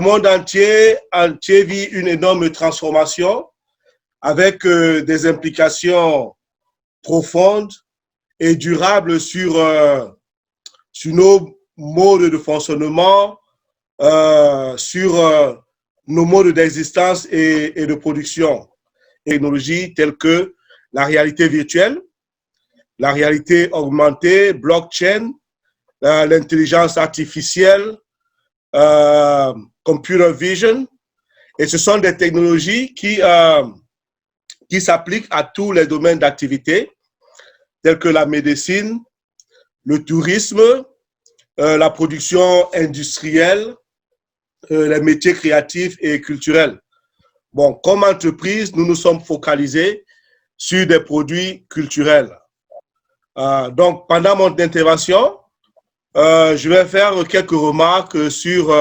monde entier vit une énorme transformation avec des implications profondes et durables sur nos modes de fonctionnement, sur nos modes d'existence et de production. Technologies telles que la réalité virtuelle, la réalité augmentée, blockchain, l'intelligence artificielle, computer vision. Et ce sont des technologies qui s'appliquent à tous les domaines d'activité, tels que la médecine, le tourisme, la production industrielle, les métiers créatifs et culturels. Bon, comme entreprise, nous nous sommes focalisés sur des produits culturels. Donc, pendant mon intervention, je vais faire quelques remarques sur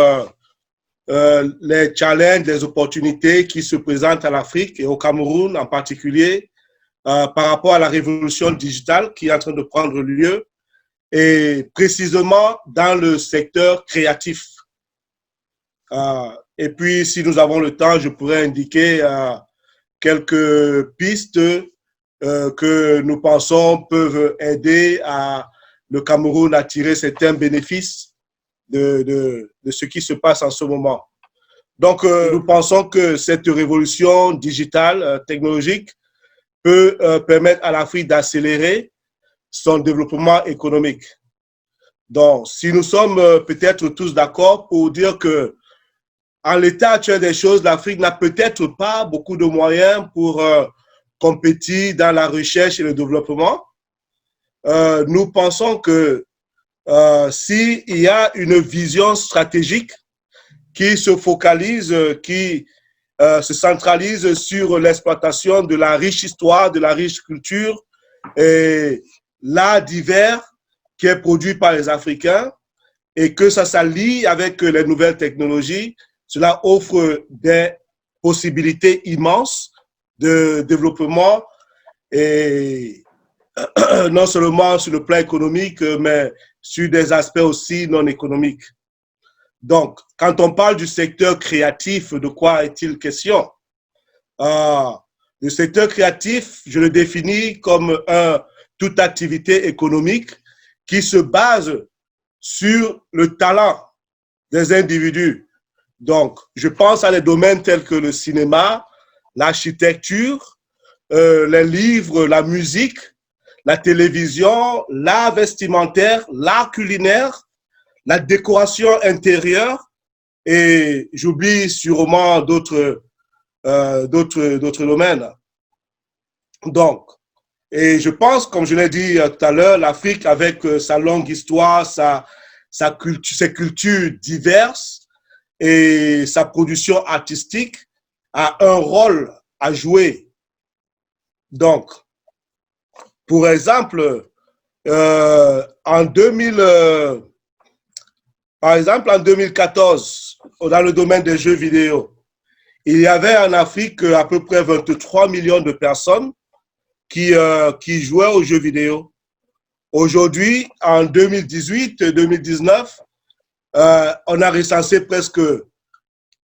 les challenges, les opportunités qui se présentent à l'Afrique et au Cameroun en particulier par rapport à la révolution digitale qui est en train de prendre lieu et précisément dans le secteur créatif. Et puis, si nous avons le temps, je pourrais indiquer quelques pistes que nous pensons peuvent aider le Cameroun à tirer certains bénéfices de ce qui se passe en ce moment. Donc, nous pensons que cette révolution digitale, technologique, peut permettre à l'Afrique d'accélérer son développement économique. Donc, si nous sommes peut-être tous d'accord pour dire que en l'état actuel des choses, l'Afrique n'a peut-être pas beaucoup de moyens pour compétir dans la recherche et le développement. Nous pensons que s'il y a une vision stratégique qui se focalise, qui se centralise sur l'exploitation de la riche histoire, de la riche culture et l'art divers qui est produit par les Africains et que ça s'allie avec les nouvelles technologies, cela offre des possibilités immenses de développement et non seulement sur le plan économique, mais sur des aspects aussi non économiques. Donc, quand on parle du secteur créatif, de quoi est-il question? Le secteur créatif, je le définis comme toute activité économique qui se base sur le talent des individus. Donc, je pense à des domaines tels que le cinéma, l'architecture, les livres, la musique, la télévision, l'art vestimentaire, l'art culinaire, la décoration intérieure et j'oublie sûrement d'autres domaines. Donc, et je pense, comme je l'ai dit tout à l'heure, l'Afrique, avec sa longue histoire, ses cultures diverses et sa production artistique, a un rôle à jouer. Donc, pour exemple, en 2014, dans le domaine des jeux vidéo, il y avait en Afrique à peu près 23 millions de personnes qui jouaient aux jeux vidéo. Aujourd'hui, en 2018-2019, on a recensé presque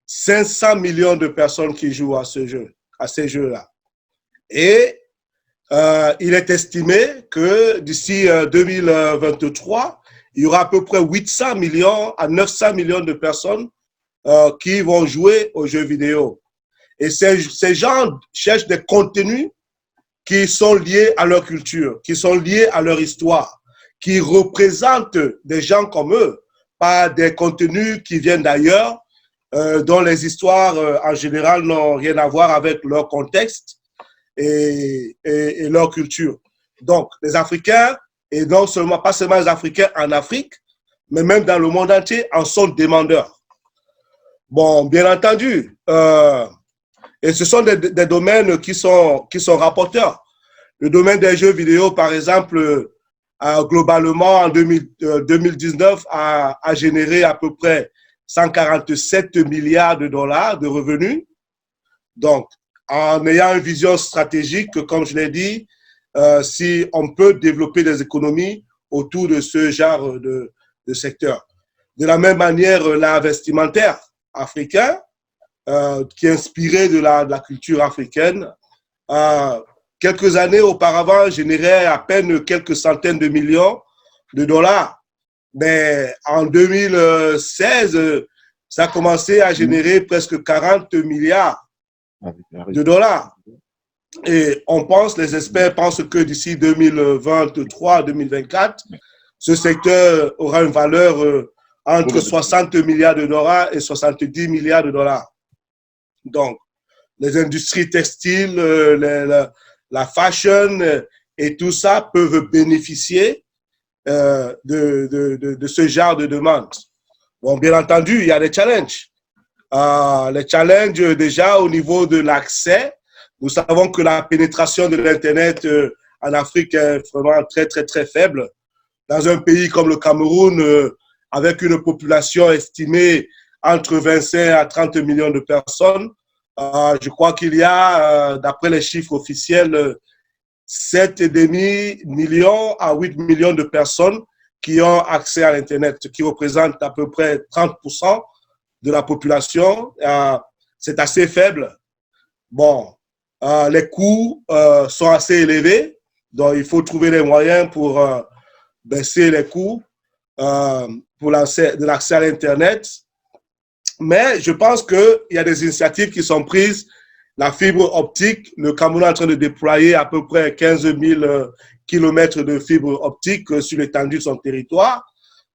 500 millions de personnes qui jouent à ces jeux-là. Et il est estimé que d'ici 2023, il y aura à peu près 800 millions à 900 millions de personnes qui vont jouer aux jeux vidéo. Et ces gens cherchent des contenus qui sont liés à leur culture, qui sont liés à leur histoire, qui représentent des gens comme eux, pas des contenus qui viennent d'ailleurs, dont les histoires en général n'ont rien à voir avec leur contexte et leur culture. Donc, les Africains, et non seulement, pas seulement les Africains en Afrique, mais même dans le monde entier, en sont demandeurs. Bon, bien entendu, et ce sont des domaines qui sont rapporteurs. Le domaine des jeux vidéo, par exemple, globalement, en 2019, a généré à peu près 147 milliards de dollars de revenus. Donc, en ayant une vision stratégique, comme je l'ai dit, si on peut développer des économies autour de ce genre de secteur. De la même manière, l'art vestimentaire. africain qui est inspiré de la culture africaine. Quelques années auparavant, générait à peine quelques centaines de millions de dollars. Mais en 2016, ça a commencé à générer presque 40 milliards de dollars. Et on pense, les experts pensent que d'ici 2023-2024, ce secteur aura une valeur entre 60 milliards de dollars et 70 milliards de dollars. Donc, les industries textiles, la fashion et tout ça peuvent bénéficier de ce genre de demande. Bon, bien entendu, il y a des challenges. Les challenges déjà au niveau de l'accès. Nous savons que la pénétration de l'Internet en Afrique est vraiment très, très, très faible. Dans un pays comme le Cameroun, avec une population estimée entre 25 à 30 millions de personnes, je crois qu'il y a, d'après les chiffres officiels, 7,5 millions à 8 millions de personnes qui ont accès à l'Internet, ce qui représente à peu près 30% de la population. C'est assez faible. Bon, les coûts sont assez élevés, donc il faut trouver les moyens pour baisser les coûts pour l'accès à l'Internet. Mais je pense qu'il y a des initiatives qui sont prises. La fibre optique, le Cameroun est en train de déployer à peu près 15 000 kilomètres de fibre optique sur l'étendue de son territoire.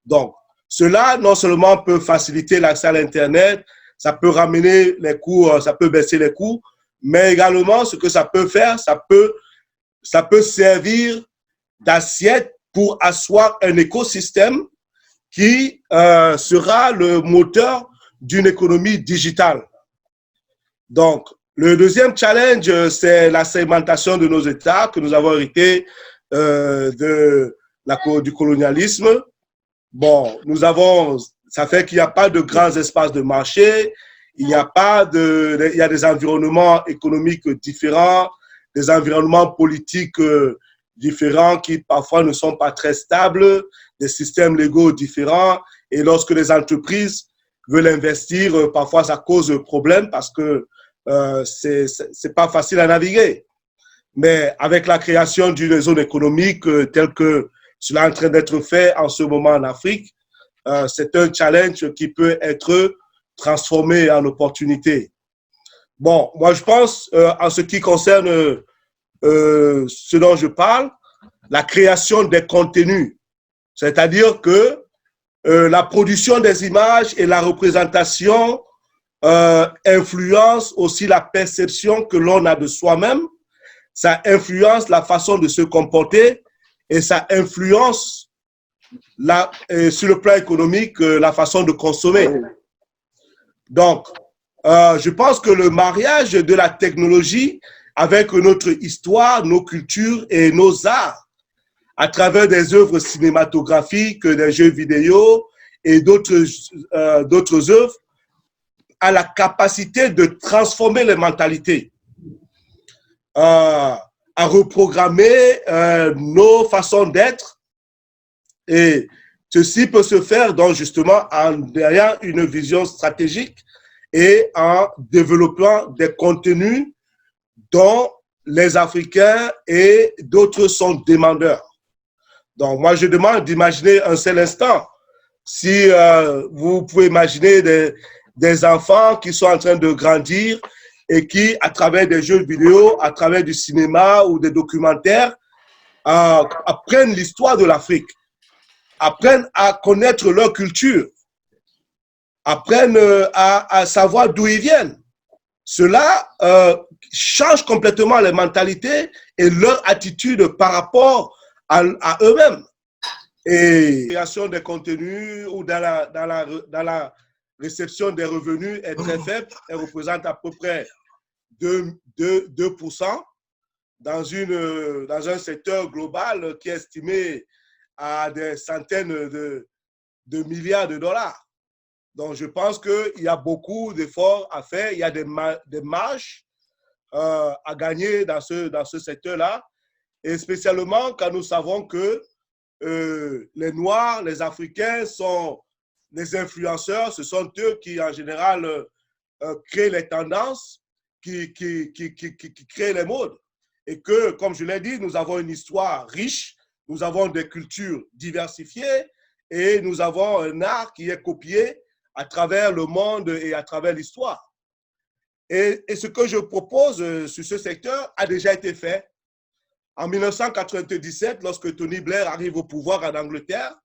Donc, cela, non seulement peut faciliter l'accès à l'Internet, ça peut ramener les coûts, ça peut baisser les coûts, mais également, ce que ça peut faire, ça peut servir d'assiette pour asseoir un écosystème qui sera le moteur d'une économie digitale. Donc, le deuxième challenge, c'est la segmentation de nos États que nous avons hérité du colonialisme. Bon, ça fait qu'il n'y a pas de grands espaces de marché, il y a des environnements économiques différents, des environnements politiques différents qui parfois ne sont pas très stables, des systèmes légaux différents. Et lorsque les entreprises veulent investir, parfois ça cause problème parce que c'est pas facile à naviguer. Mais avec la création d'une zone économique telle que cela est en train d'être fait en ce moment en Afrique, c'est un challenge qui peut être transformé en opportunité. Bon, moi je pense, en ce qui concerne ce dont je parle, la création des contenus, c'est-à-dire que la production des images et la représentation influencent aussi la perception que l'on a de soi-même, ça influence la façon de se comporter et ça influence sur le plan économique la façon de consommer. Donc, je pense que le mariage de la technologie avec notre histoire, nos cultures et nos arts, à travers des œuvres cinématographiques, des jeux vidéo et d'autres œuvres, a la capacité de transformer les mentalités, à reprogrammer nos façons d'être. Et ceci peut se faire donc justement en ayant une vision stratégique et en développant des contenus dont les Africains et d'autres sont demandeurs. Donc, moi, je demande d'imaginer un seul instant. Si vous pouvez imaginer des enfants qui sont en train de grandir et qui, à travers des jeux vidéo, à travers du cinéma ou des documentaires, apprennent l'histoire de l'Afrique, apprennent à connaître leur culture, apprennent à savoir d'où ils viennent. Cela change complètement les mentalités et leur attitude par rapport à eux-mêmes. Et la création des contenus ou dans la réception des revenus est très faible. Elle représente à peu près 2% dans un secteur global qui est estimé à des centaines de milliards de dollars. Donc, je pense qu'il y a beaucoup d'efforts à faire. Il y a des marges à gagner dans ce secteur-là. Et spécialement quand nous savons que les Noirs, les Africains sont les influenceurs, ce sont eux qui, en général, créent les tendances, qui créent les modes. Et que, comme je l'ai dit, nous avons une histoire riche, nous avons des cultures diversifiées et nous avons un art qui est copié à travers le monde et à travers l'histoire. Et ce que je propose sur ce secteur a déjà été fait. En 1997, lorsque Tony Blair arrive au pouvoir en Angleterre,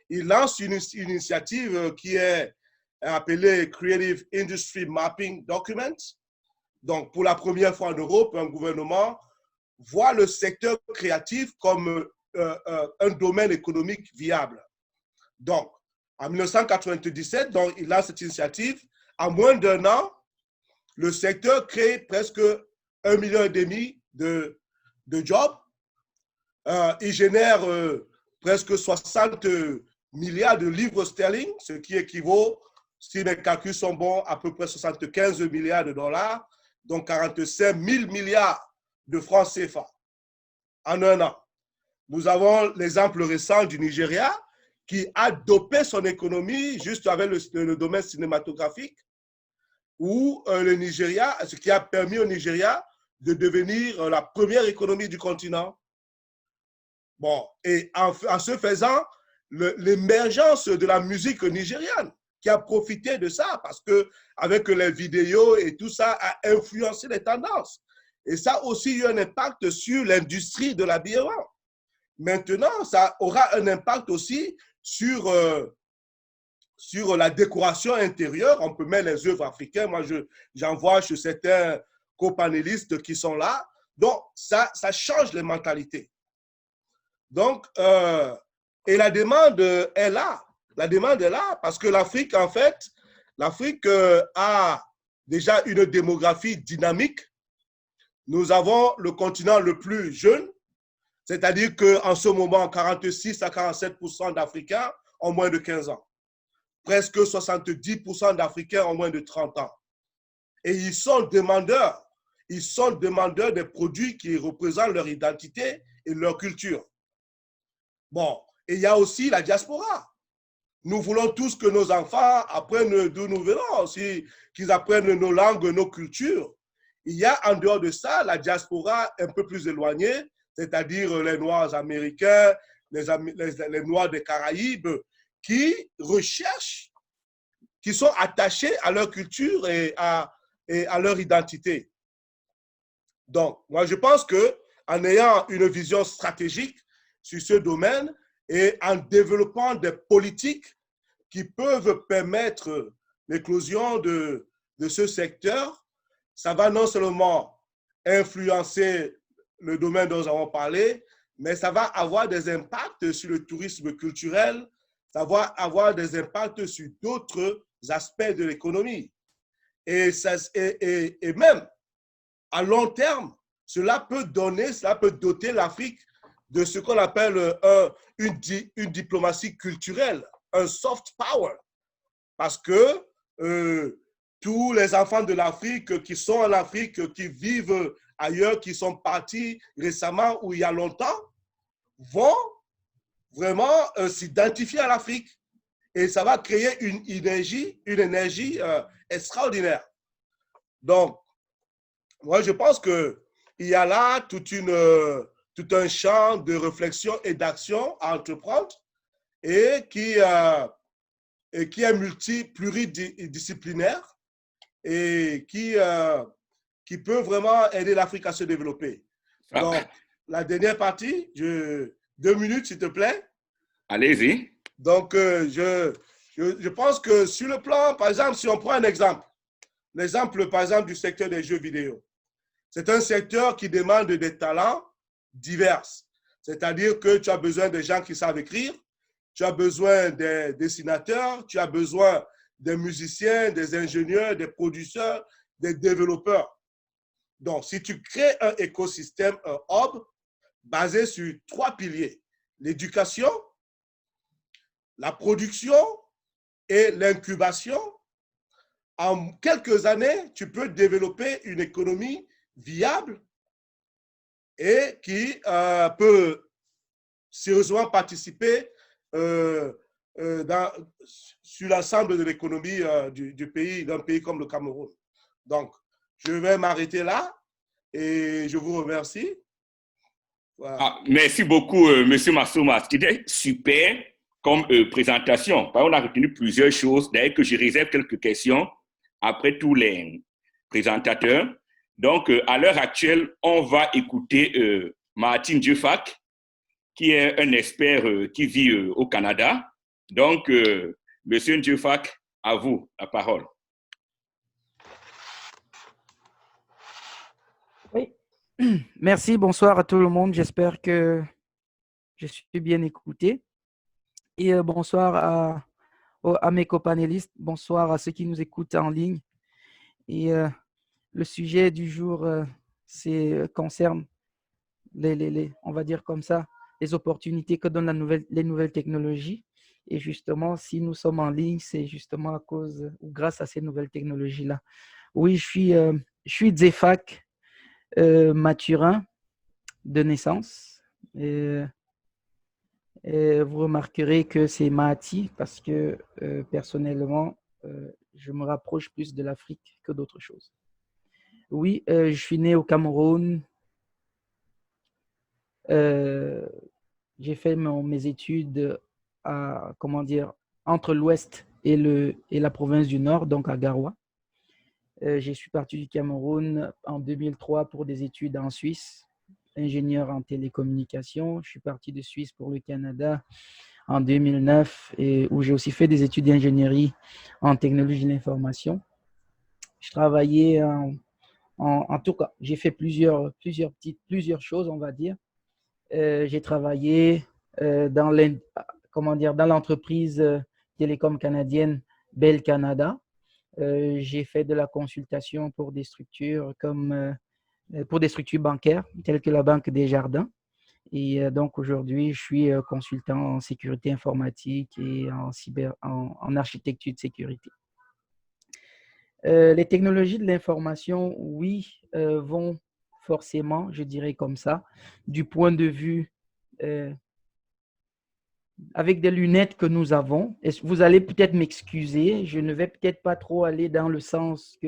il lance une initiative qui est appelée Creative Industry Mapping Document. Donc, pour la première fois en Europe, un gouvernement voit le secteur créatif comme un domaine économique viable. Donc, en 1997, donc, il lance cette initiative. En moins d'un an, le secteur crée presque 1,5 million de jobs. Il génère presque 60 milliards de livres sterling, ce qui équivaut, si mes calculs sont bons, à peu près 75 milliards de dollars, donc 45 000 milliards de francs CFA en un an. Nous avons l'exemple récent du Nigeria qui a dopé son économie juste avec le domaine cinématographique, où le Nigeria, ce qui a permis au Nigeria de devenir la première économie du continent. Bon, et en ce faisant, l'émergence de la musique nigériane qui a profité de ça parce que avec les vidéos et tout ça a influencé les tendances. Et ça a aussi eu un impact sur l'industrie de l'habillement. Maintenant, ça aura un impact aussi sur la décoration intérieure. On peut mettre les œuvres africaines. Moi, j'en vois chez certains copanélistes qui sont là. Donc, ça change les mentalités. Donc, et la demande est là. La demande est là parce que l'Afrique, en fait, l'Afrique a déjà une démographie dynamique. Nous avons le continent le plus jeune, c'est-à-dire qu'en ce moment, 46 à 47% d'Africains ont moins de 15 ans. Presque 70% d'Africains ont moins de 30 ans. Et ils sont demandeurs des produits qui représentent leur identité et leur culture. Bon, et il y a aussi la diaspora. Nous voulons tous que nos enfants apprennent d'où nous venons, aussi qu'ils apprennent nos langues, nos cultures. Il y a en dehors de ça la diaspora un peu plus éloignée, c'est-à-dire les Noirs américains, les Noirs des Caraïbes, qui recherchent, qui sont attachés à leur culture et à leur identité. Donc, moi, je pense qu'en ayant une vision stratégique sur ce domaine et en développant des politiques qui peuvent permettre l'éclosion de ce secteur, ça va non seulement influencer le domaine dont nous avons parlé, mais ça va avoir des impacts sur le tourisme culturel, ça va avoir des impacts sur d'autres aspects de l'économie. Et même à long terme, cela peut doter l'Afrique de ce qu'on appelle une diplomatie culturelle, un soft power. Parce que tous les enfants de l'Afrique qui sont en Afrique, qui vivent ailleurs, qui sont partis récemment ou il y a longtemps, vont vraiment s'identifier à l'Afrique. Et ça va créer une énergie extraordinaire. Donc, moi, je pense qu'il y a là tout un champ de réflexion et d'action à entreprendre et qui est pluridisciplinaire et qui peut vraiment aider l'Afrique à se développer. Donc, la dernière partie, 2 minutes, s'il te plaît. Allez-y. Donc, je pense que sur le plan, par exemple, si on prend un exemple, l'exemple, par exemple, du secteur des jeux vidéo, c'est un secteur qui demande des talents divers. C'est-à-dire que tu as besoin de gens qui savent écrire, tu as besoin des dessinateurs, tu as besoin des musiciens, des ingénieurs, des producteurs, des développeurs. Donc, si tu crées un écosystème, un hub, basé sur 3 piliers, l'éducation, la production et l'incubation, en quelques années, tu peux développer une économie viable et qui peut sérieusement participer dans, sur l'ensemble de l'économie du pays, d'un pays comme le Cameroun. Donc, je vais m'arrêter là et je vous remercie. Voilà. Ah, merci beaucoup, Monsieur Massouma. C'était super comme présentation. On a retenu plusieurs choses. D'ailleurs, que je réserve quelques questions après tous les présentateurs. Donc, à l'heure actuelle, on va écouter Martin Dieufak, qui est un expert qui vit au Canada. Donc, Monsieur Dieufak, à vous la parole. Oui, merci, bonsoir à tout le monde. J'espère que je suis bien écouté. Et bonsoir à mes copanélistes, bonsoir à ceux qui nous écoutent en ligne. Et le sujet du jour concerne on va dire comme ça, les opportunités que donnent les nouvelles technologies. Et justement, si nous sommes en ligne, c'est justement à cause ou grâce à ces nouvelles technologies-là. Oui, je suis Dieufak Mathurin de naissance. Et vous remarquerez que c'est Mahati parce que personnellement, je me rapproche plus de l'Afrique que d'autres choses. Oui, je suis né au Cameroun. J'ai fait mes études entre l'Ouest et la province du Nord, donc à Garoua. Je suis parti du Cameroun en 2003 pour des études en Suisse, ingénieur en télécommunications. Je suis parti de Suisse pour le Canada en 2009 et où j'ai aussi fait des études d'ingénierie en technologie de l'information. Je travaillais en tout cas, j'ai fait plusieurs choses, on va dire. J'ai travaillé dans l'entreprise télécom canadienne Bell Canada. J'ai fait de la consultation pour des structures pour des structures bancaires telles que la Banque des Jardins. Et donc aujourd'hui, je suis consultant en sécurité informatique et en architecture de sécurité. Les technologies de l'information, oui, vont forcément, je dirais comme ça, du point de vue avec des lunettes que nous avons. Et vous allez peut-être m'excuser, je ne vais peut-être pas trop aller dans le sens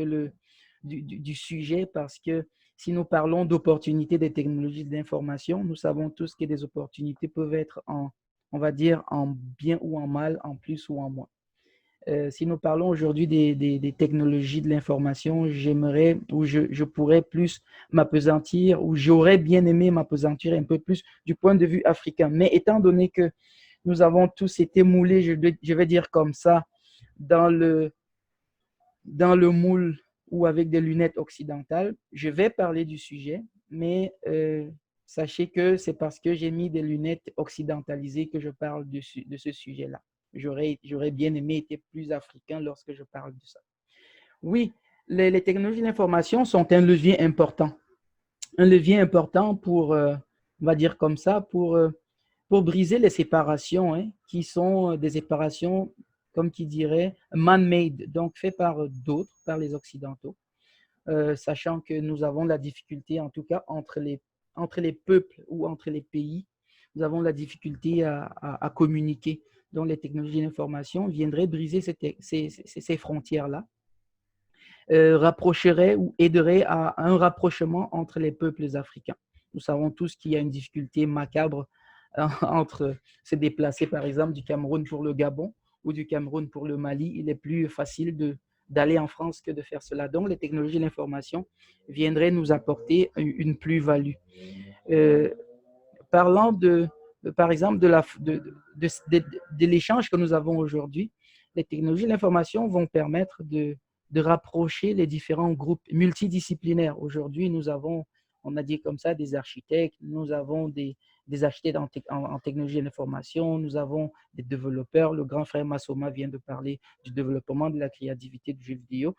du sujet parce que si nous parlons d'opportunités des technologies de l'information, nous savons tous que des opportunités peuvent être on va dire, en bien ou en mal, en plus ou en moins. Si nous parlons aujourd'hui des technologies de l'information, j'aimerais ou je pourrais plus m'appesantir ou j'aurais bien aimé m'appesantir un peu plus du point de vue africain. Mais étant donné que nous avons tous été moulés, je vais dire comme ça, dans le moule ou avec des lunettes occidentales, je vais parler du sujet, mais sachez que c'est parce que j'ai mis des lunettes occidentalisées que je parle de ce sujet-là. J'aurais bien aimé être plus africain lorsque je parle de ça. Oui, les technologies de l'information sont un levier important. Un levier important pour, on va dire comme ça, pour briser les séparations, hein, qui sont des séparations, comme qui dirait, man-made, donc faites par d'autres, par les Occidentaux, sachant que nous avons la difficulté, en tout cas, entre les peuples ou entre les pays, nous avons la difficulté à communiquer. Donc, les technologies d'information viendraient briser ces frontières-là, rapprocheraient ou aideraient à un rapprochement entre les peuples africains. Nous savons tous qu'il y a une difficulté macabre entre se déplacer, par exemple, du Cameroun pour le Gabon ou du Cameroun pour le Mali. Il est plus facile d'aller en France que de faire cela. Donc, les technologies de l'information viendraient nous apporter une plus-value. Parlant par exemple, de l'échange que nous avons aujourd'hui, les technologies de l'information vont permettre de rapprocher les différents groupes multidisciplinaires. Aujourd'hui, nous avons, on a dit comme ça, des architectes, nous avons des architectes en technologie de l'information, nous avons des développeurs. Le grand frère Massouma vient de parler du développement de la créativité du jeu vidéo.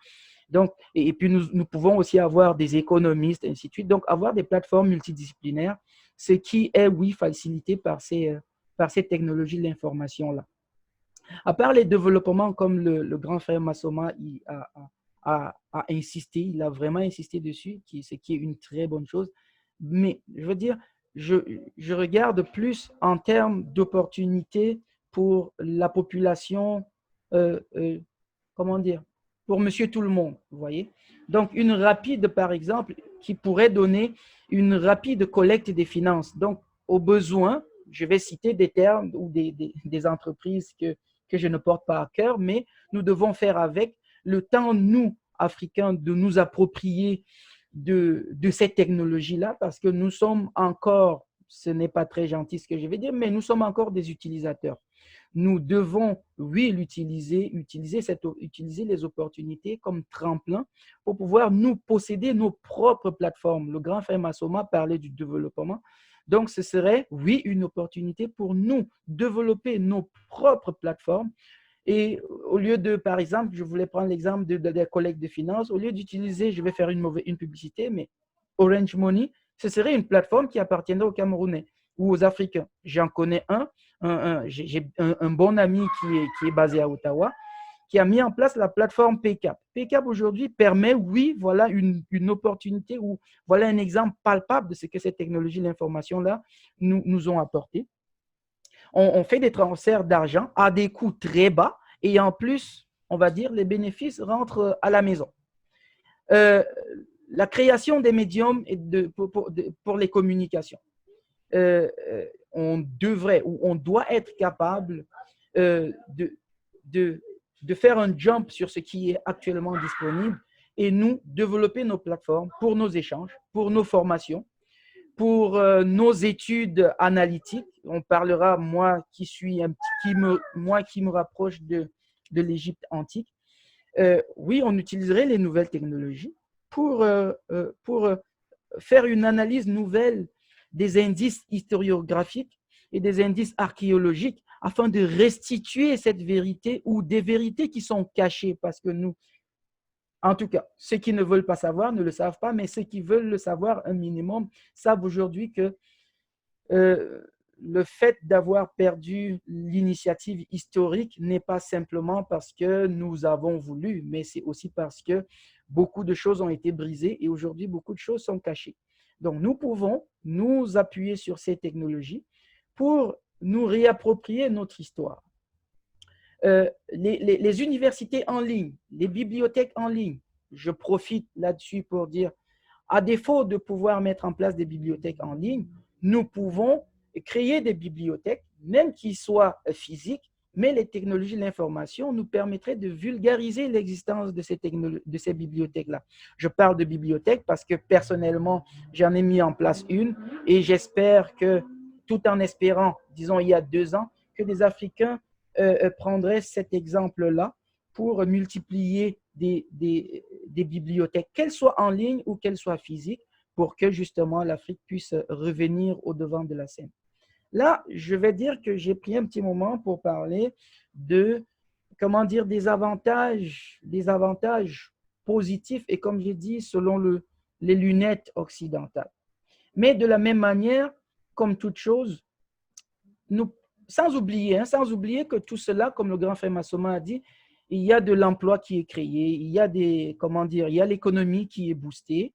Donc, et puis, nous pouvons aussi avoir des économistes, ainsi de suite. Donc, avoir des plateformes multidisciplinaires, ce qui est, oui, facilité par ces technologies de l'information-là. À part les développements, comme le grand frère Massouma a insisté, il a vraiment insisté dessus, ce qui est une très bonne chose. Mais je veux dire, je regarde plus en termes d'opportunités pour la population, comment dire, pour monsieur tout le monde, vous voyez. Donc, une rapide, par exemple, qui pourrait donner une rapide collecte des finances. Donc, au besoin, je vais citer des termes ou des entreprises que je ne porte pas à cœur, mais nous devons faire avec le temps, nous, Africains, de nous approprier de cette technologie-là, parce que nous sommes encore, ce n'est pas très gentil ce que je vais dire, mais nous sommes encore des utilisateurs. Nous devons, oui, utiliser les opportunités comme tremplin pour pouvoir nous posséder nos propres plateformes. Le grand frère Massoma parlait du développement. Donc, ce serait, oui, une opportunité pour nous développer nos propres plateformes. Et au lieu de, par exemple, je voulais prendre l'exemple des collègues de finances, au lieu d'utiliser, je vais faire une publicité, mais Orange Money, ce serait une plateforme qui appartiendrait aux Camerounais ou aux Africains. J'en connais j'ai un bon ami qui est basé à Ottawa, qui a mis en place la plateforme PayCap. PayCap aujourd'hui permet, oui, voilà une opportunité ou voilà un exemple palpable de ce que cette technologie, l'information-là, nous ont apporté. On fait des transferts d'argent à des coûts très bas et en plus, on va dire, les bénéfices rentrent à la maison. La création des médiums pour les communications. On devrait ou on doit être capable de faire un jump sur ce qui est actuellement disponible et nous développer nos plateformes pour nos échanges, pour nos formations, pour nos études analytiques. On parlera, moi qui me rapproche de l'Égypte antique. Oui, on utiliserait les nouvelles technologies pour faire une analyse nouvelle des indices historiographiques et des indices archéologiques afin de restituer cette vérité ou des vérités qui sont cachées parce que nous, en tout cas, ceux qui ne veulent pas savoir ne le savent pas, mais ceux qui veulent le savoir un minimum savent aujourd'hui que le fait d'avoir perdu l'initiative historique n'est pas simplement parce que nous avons voulu, mais c'est aussi parce que beaucoup de choses ont été brisées et aujourd'hui, beaucoup de choses sont cachées. Donc, nous pouvons nous appuyer sur ces technologies pour nous réapproprier notre histoire. Les universités en ligne, les bibliothèques en ligne, je profite là-dessus pour dire, à défaut de pouvoir mettre en place des bibliothèques en ligne, nous pouvons créer des bibliothèques, même qui soient physiques, mais les technologies de l'information nous permettraient de vulgariser l'existence de ces bibliothèques-là. Je parle de bibliothèques parce que personnellement, j'en ai mis en place une et j'espère que, tout en espérant, disons il y a 2 ans, que les Africains prendraient cet exemple-là pour multiplier des bibliothèques, qu'elles soient en ligne ou qu'elles soient physiques, pour que justement l'Afrique puisse revenir au devant de la scène. Là, je vais dire que j'ai pris un petit moment pour parler de, comment dire, des avantages positifs et comme j'ai dit, selon les lunettes occidentales. Mais de la même manière, comme toute chose, sans oublier que tout cela, comme le grand frère Massoma a dit, il y a de l'emploi qui est créé, il y a il y a l'économie qui est boostée.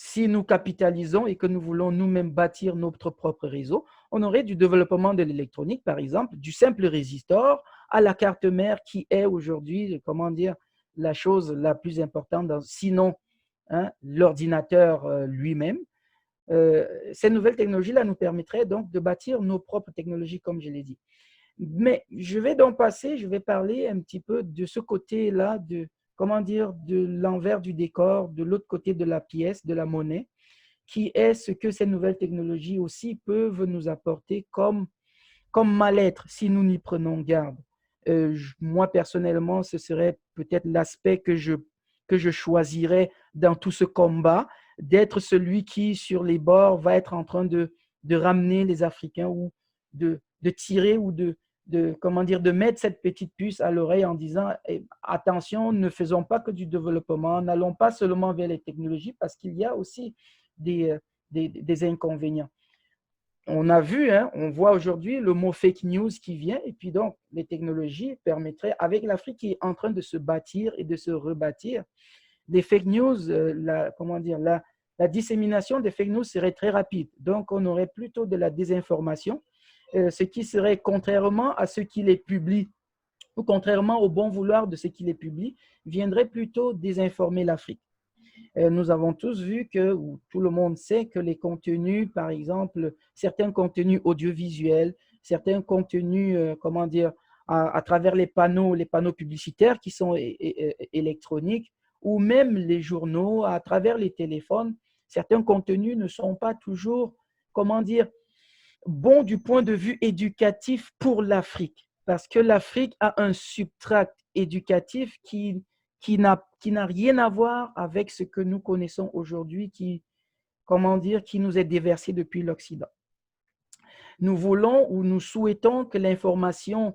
Si nous capitalisons et que nous voulons nous-mêmes bâtir notre propre réseau, on aurait du développement de l'électronique, par exemple, du simple résistor à la carte mère qui est aujourd'hui, comment dire, la chose la plus importante, sinon l'ordinateur lui-même. Ces nouvelles technologies-là nous permettraient donc de bâtir nos propres technologies, comme je l'ai dit. Mais je vais parler un petit peu de ce côté-là, comment dire, de l'envers du décor, de l'autre côté de la pièce, de la monnaie, qui est ce que ces nouvelles technologies aussi peuvent nous apporter comme mal-être si nous n'y prenons garde. Moi, personnellement, ce serait peut-être l'aspect que je choisirais dans tout ce combat, d'être celui qui, sur les bords, va être en train de ramener les Africains ou de tirer ou comment dire, de mettre cette petite puce à l'oreille en disant attention, ne faisons pas que du développement, n'allons pas seulement vers les technologies parce qu'il y a aussi des inconvénients. On a vu, on voit aujourd'hui le mot fake news qui vient et puis donc les technologies permettraient, avec l'Afrique qui est en train de se bâtir et de se rebâtir, les fake news, la dissémination des fake news serait très rapide. Donc, on aurait plutôt de la désinformation ce qui serait contrairement à ce qui les publie ou contrairement au bon vouloir de ce qui les publie, viendrait plutôt désinformer l'Afrique. Nous avons tous vu que, ou tout le monde sait que les contenus, par exemple, certains contenus audiovisuels, certains contenus, comment dire, à travers les panneaux publicitaires qui sont électroniques, ou même les journaux, à travers les téléphones, certains contenus ne sont pas toujours, comment dire, bons du point de vue éducatif pour l'Afrique. Parce que l'Afrique a un substrat éducatif qui n'a rien à voir avec ce que nous connaissons aujourd'hui, qui nous est déversé depuis l'Occident. Nous voulons ou nous souhaitons que l'information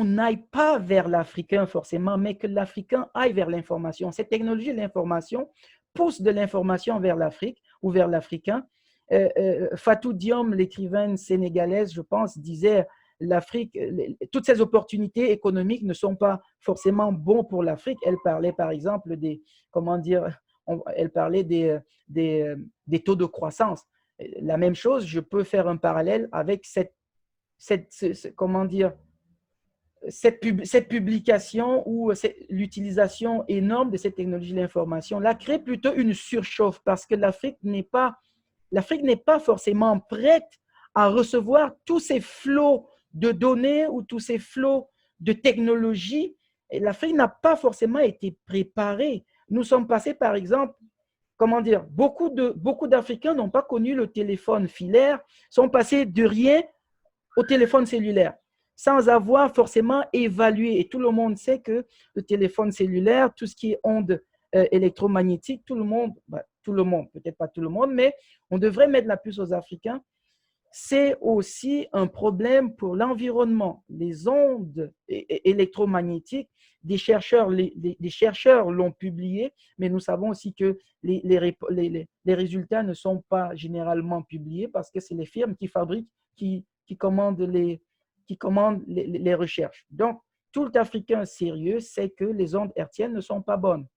n'aille pas vers l'Africain forcément, mais que l'Africain aille vers l'information. Cette technologie de l'information pousse de l'information vers l'Afrique ou vers l'Africain. Fatou Diom, l'écrivaine sénégalaise, je pense, disait l'Afrique, toutes ces opportunités économiques ne sont pas forcément bonnes pour l'Afrique. Elle parlait par exemple elle parlait des taux de croissance. La même chose, je peux faire un parallèle avec cette publication ou l'utilisation énorme de cette technologie de l'information là crée plutôt une surchauffe parce que l'Afrique n'est pas forcément prête à recevoir tous ces flots de données ou tous ces flots de technologies. L'Afrique n'a pas forcément été préparée. Nous sommes passés, par exemple, beaucoup d'Africains n'ont pas connu le téléphone filaire, sont passés de rien au téléphone cellulaire, sans avoir forcément évalué. Et tout le monde sait que le téléphone cellulaire, tout ce qui est ondes électromagnétiques, tout le monde, peut-être pas tout le monde, mais on devrait mettre la puce aux Africains. C'est aussi un problème pour l'environnement. Les ondes électromagnétiques, des chercheurs l'ont publié, mais nous savons aussi que les résultats ne sont pas généralement publiés parce que c'est les firmes qui fabriquent, qui commandent les recherches. Donc, tout Africain sérieux sait que les ondes hertziennes ne sont pas bonnes.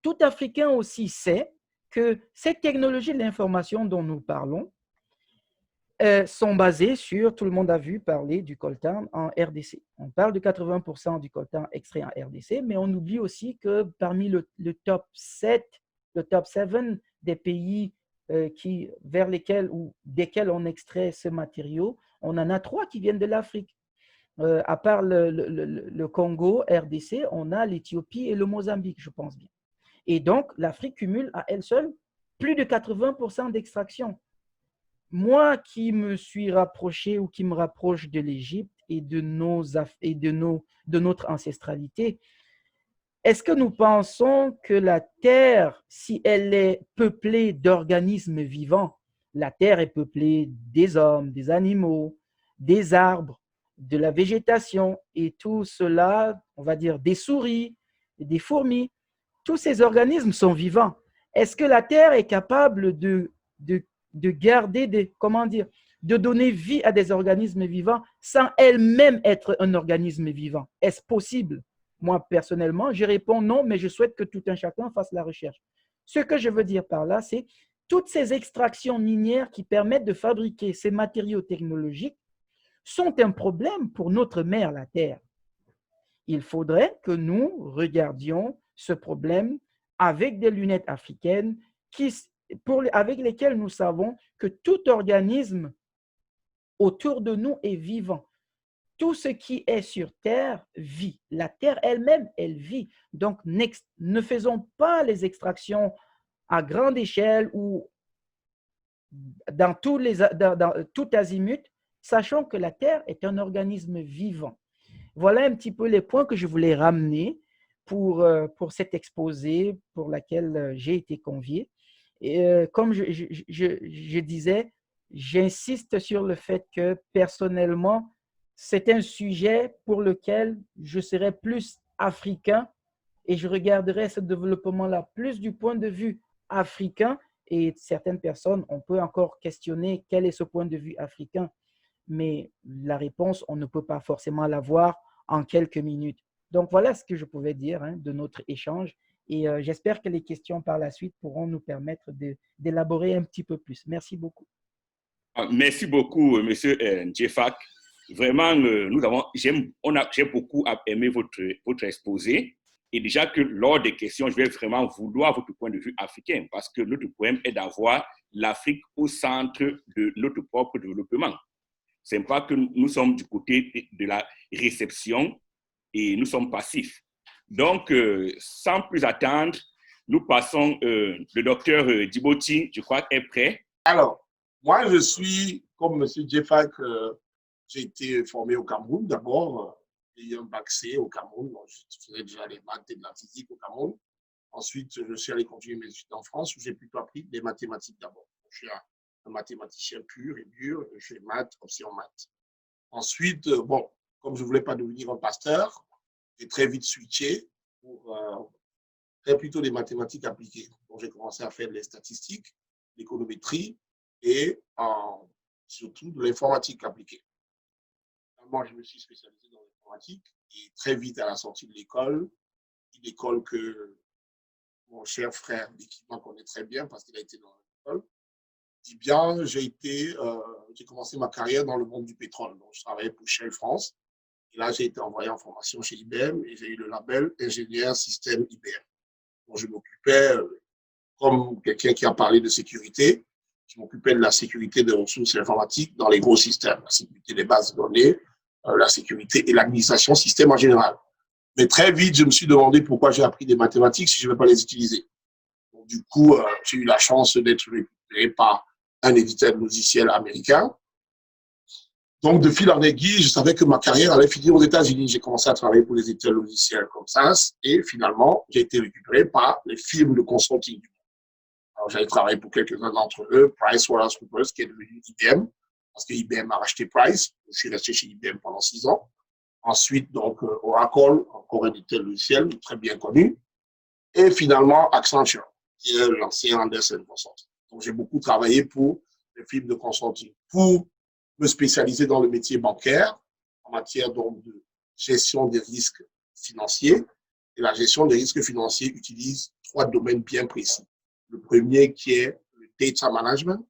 Tout Africain aussi sait que ces technologies de l'information dont nous parlons sont basées sur, tout le monde a vu parler du coltan en RDC. On parle de 80% du coltan extrait en RDC, mais on oublie aussi que parmi le top 7 des pays desquels on extrait ce matériau, on en a 3 qui viennent de l'Afrique. À part le Congo, RDC, on a l'Éthiopie et le Mozambique, je pense bien. Et donc, l'Afrique cumule à elle seule plus de 80% d'extraction. Moi qui me suis rapproché ou qui me rapproche de l'Égypte et de notre ancestralité, est-ce que nous pensons que la Terre, si elle est peuplée d'organismes vivants, la Terre est peuplée des hommes, des animaux, des arbres, de la végétation et tout cela, on va dire des souris, des fourmis, tous ces organismes sont vivants. Est-ce que la Terre est capable de garder de donner vie à des organismes vivants sans elle-même être un organisme vivant? Est-ce possible? Moi, personnellement, je réponds non, mais je souhaite que tout un chacun fasse la recherche. Ce que je veux dire par là, c'est toutes ces extractions minières qui permettent de fabriquer ces matériaux technologiques sont un problème pour notre mère, la Terre. Il faudrait que nous regardions ce problème avec des lunettes africaines avec lesquelles nous savons que tout organisme autour de nous est vivant. Tout ce qui est sur Terre vit. La Terre elle-même, elle vit. Donc, ne faisons pas les extractions à grande échelle ou dans tout azimut, sachant que la Terre est un organisme vivant. Voilà un petit peu les points que je voulais ramener pour cet exposé pour lequel j'ai été convié. Et comme je disais, j'insiste sur le fait que personnellement, c'est un sujet pour lequel je serais plus africain et je regarderais ce développement-là plus du point de vue africain. Et certaines personnes, on peut encore questionner quel est ce point de vue africain, mais la réponse, on ne peut pas forcément l'avoir en quelques minutes. Donc, voilà ce que je pouvais dire de notre échange. Et j'espère que les questions par la suite pourront nous permettre d'élaborer un petit peu plus. Merci beaucoup. Merci beaucoup, Monsieur Jeffak. Vraiment, j'ai beaucoup aimé votre exposé. Et déjà que lors des questions, je vais vraiment vouloir votre point de vue africain parce que notre problème est d'avoir l'Afrique au centre de notre propre développement. Ce n'est pas que nous sommes du côté de la réception et nous sommes passifs. Donc, sans plus attendre, nous passons, le docteur Djibouti, je crois, est prêt. Alors, moi, je suis, comme M. Jeffak, j'ai été formé au Cameroun d'abord. J'ai eu un bac C au Cameroun. Donc, je faisais déjà les maths et de la physique au Cameroun. Ensuite, je suis allé continuer mes études en France où j'ai plutôt appris des mathématiques d'abord. Je suis un mathématicien pur et dur. Je fais maths, option maths. Ensuite, bon, comme je ne voulais pas devenir un pasteur, j'ai très vite switché pour faire plutôt des mathématiques appliquées. Donc, j'ai commencé à faire des statistiques, l'économétrie et surtout de l'informatique appliquée. Moi, je me suis spécialisé dans l'informatique et très vite à la sortie de l'école, une école que mon cher frère d'équipement connaît très bien parce qu'il a été dans l'école, eh bien, j'ai commencé ma carrière dans le monde du pétrole. Donc, je travaillais pour Shell France. Et là, j'ai été envoyé en formation chez IBM et j'ai eu le label ingénieur système IBM. Donc, je m'occupais, comme quelqu'un qui a parlé de sécurité, je m'occupais de la sécurité des ressources informatiques dans les gros systèmes, la sécurité des bases de données, la sécurité et l'administration système en général. Mais très vite, je me suis demandé pourquoi j'ai appris des mathématiques si je ne vais pas les utiliser. Donc, du coup, j'ai eu la chance d'être récupéré par un éditeur de logiciel américain. Donc, de fil en aiguille, je savais que ma carrière allait finir aux États-Unis. J'ai commencé à travailler pour les éditeurs logiciels comme SAS et finalement, j'ai été récupéré par les firmes de consulting. Alors, j'avais travaillé pour quelques-uns d'entre eux, PricewaterhouseCoopers, qui est devenu IBM, parce que IBM a racheté Price. Je suis resté chez IBM pendant 6 ans. Ensuite, donc, Oracle, encore un éditeur logiciel très bien connu. Et finalement, Accenture, qui est l'ancien Andersen Consulting. Donc, j'ai beaucoup travaillé pour les firmes de consulting, pour me spécialiser dans le métier bancaire, en matière donc de gestion des risques financiers. Et la gestion des risques financiers utilise 3 domaines bien précis. Le premier qui est le data management,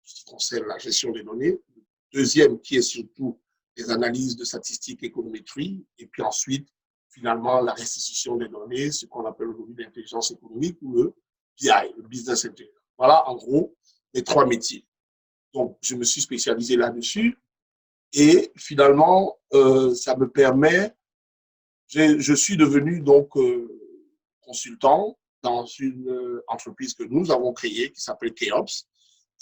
qui concerne la gestion des données. Le deuxième qui est surtout les analyses de statistiques, économétrie. Et puis ensuite, finalement, la restitution des données, ce qu'on appelle aujourd'hui l'intelligence économique ou le BI, le Business Intelligence. Voilà, en gros, les 3 métiers. Donc, je me suis spécialisé là-dessus et finalement, ça me permet, je suis devenu donc consultant dans une entreprise que nous avons créée qui s'appelle Keops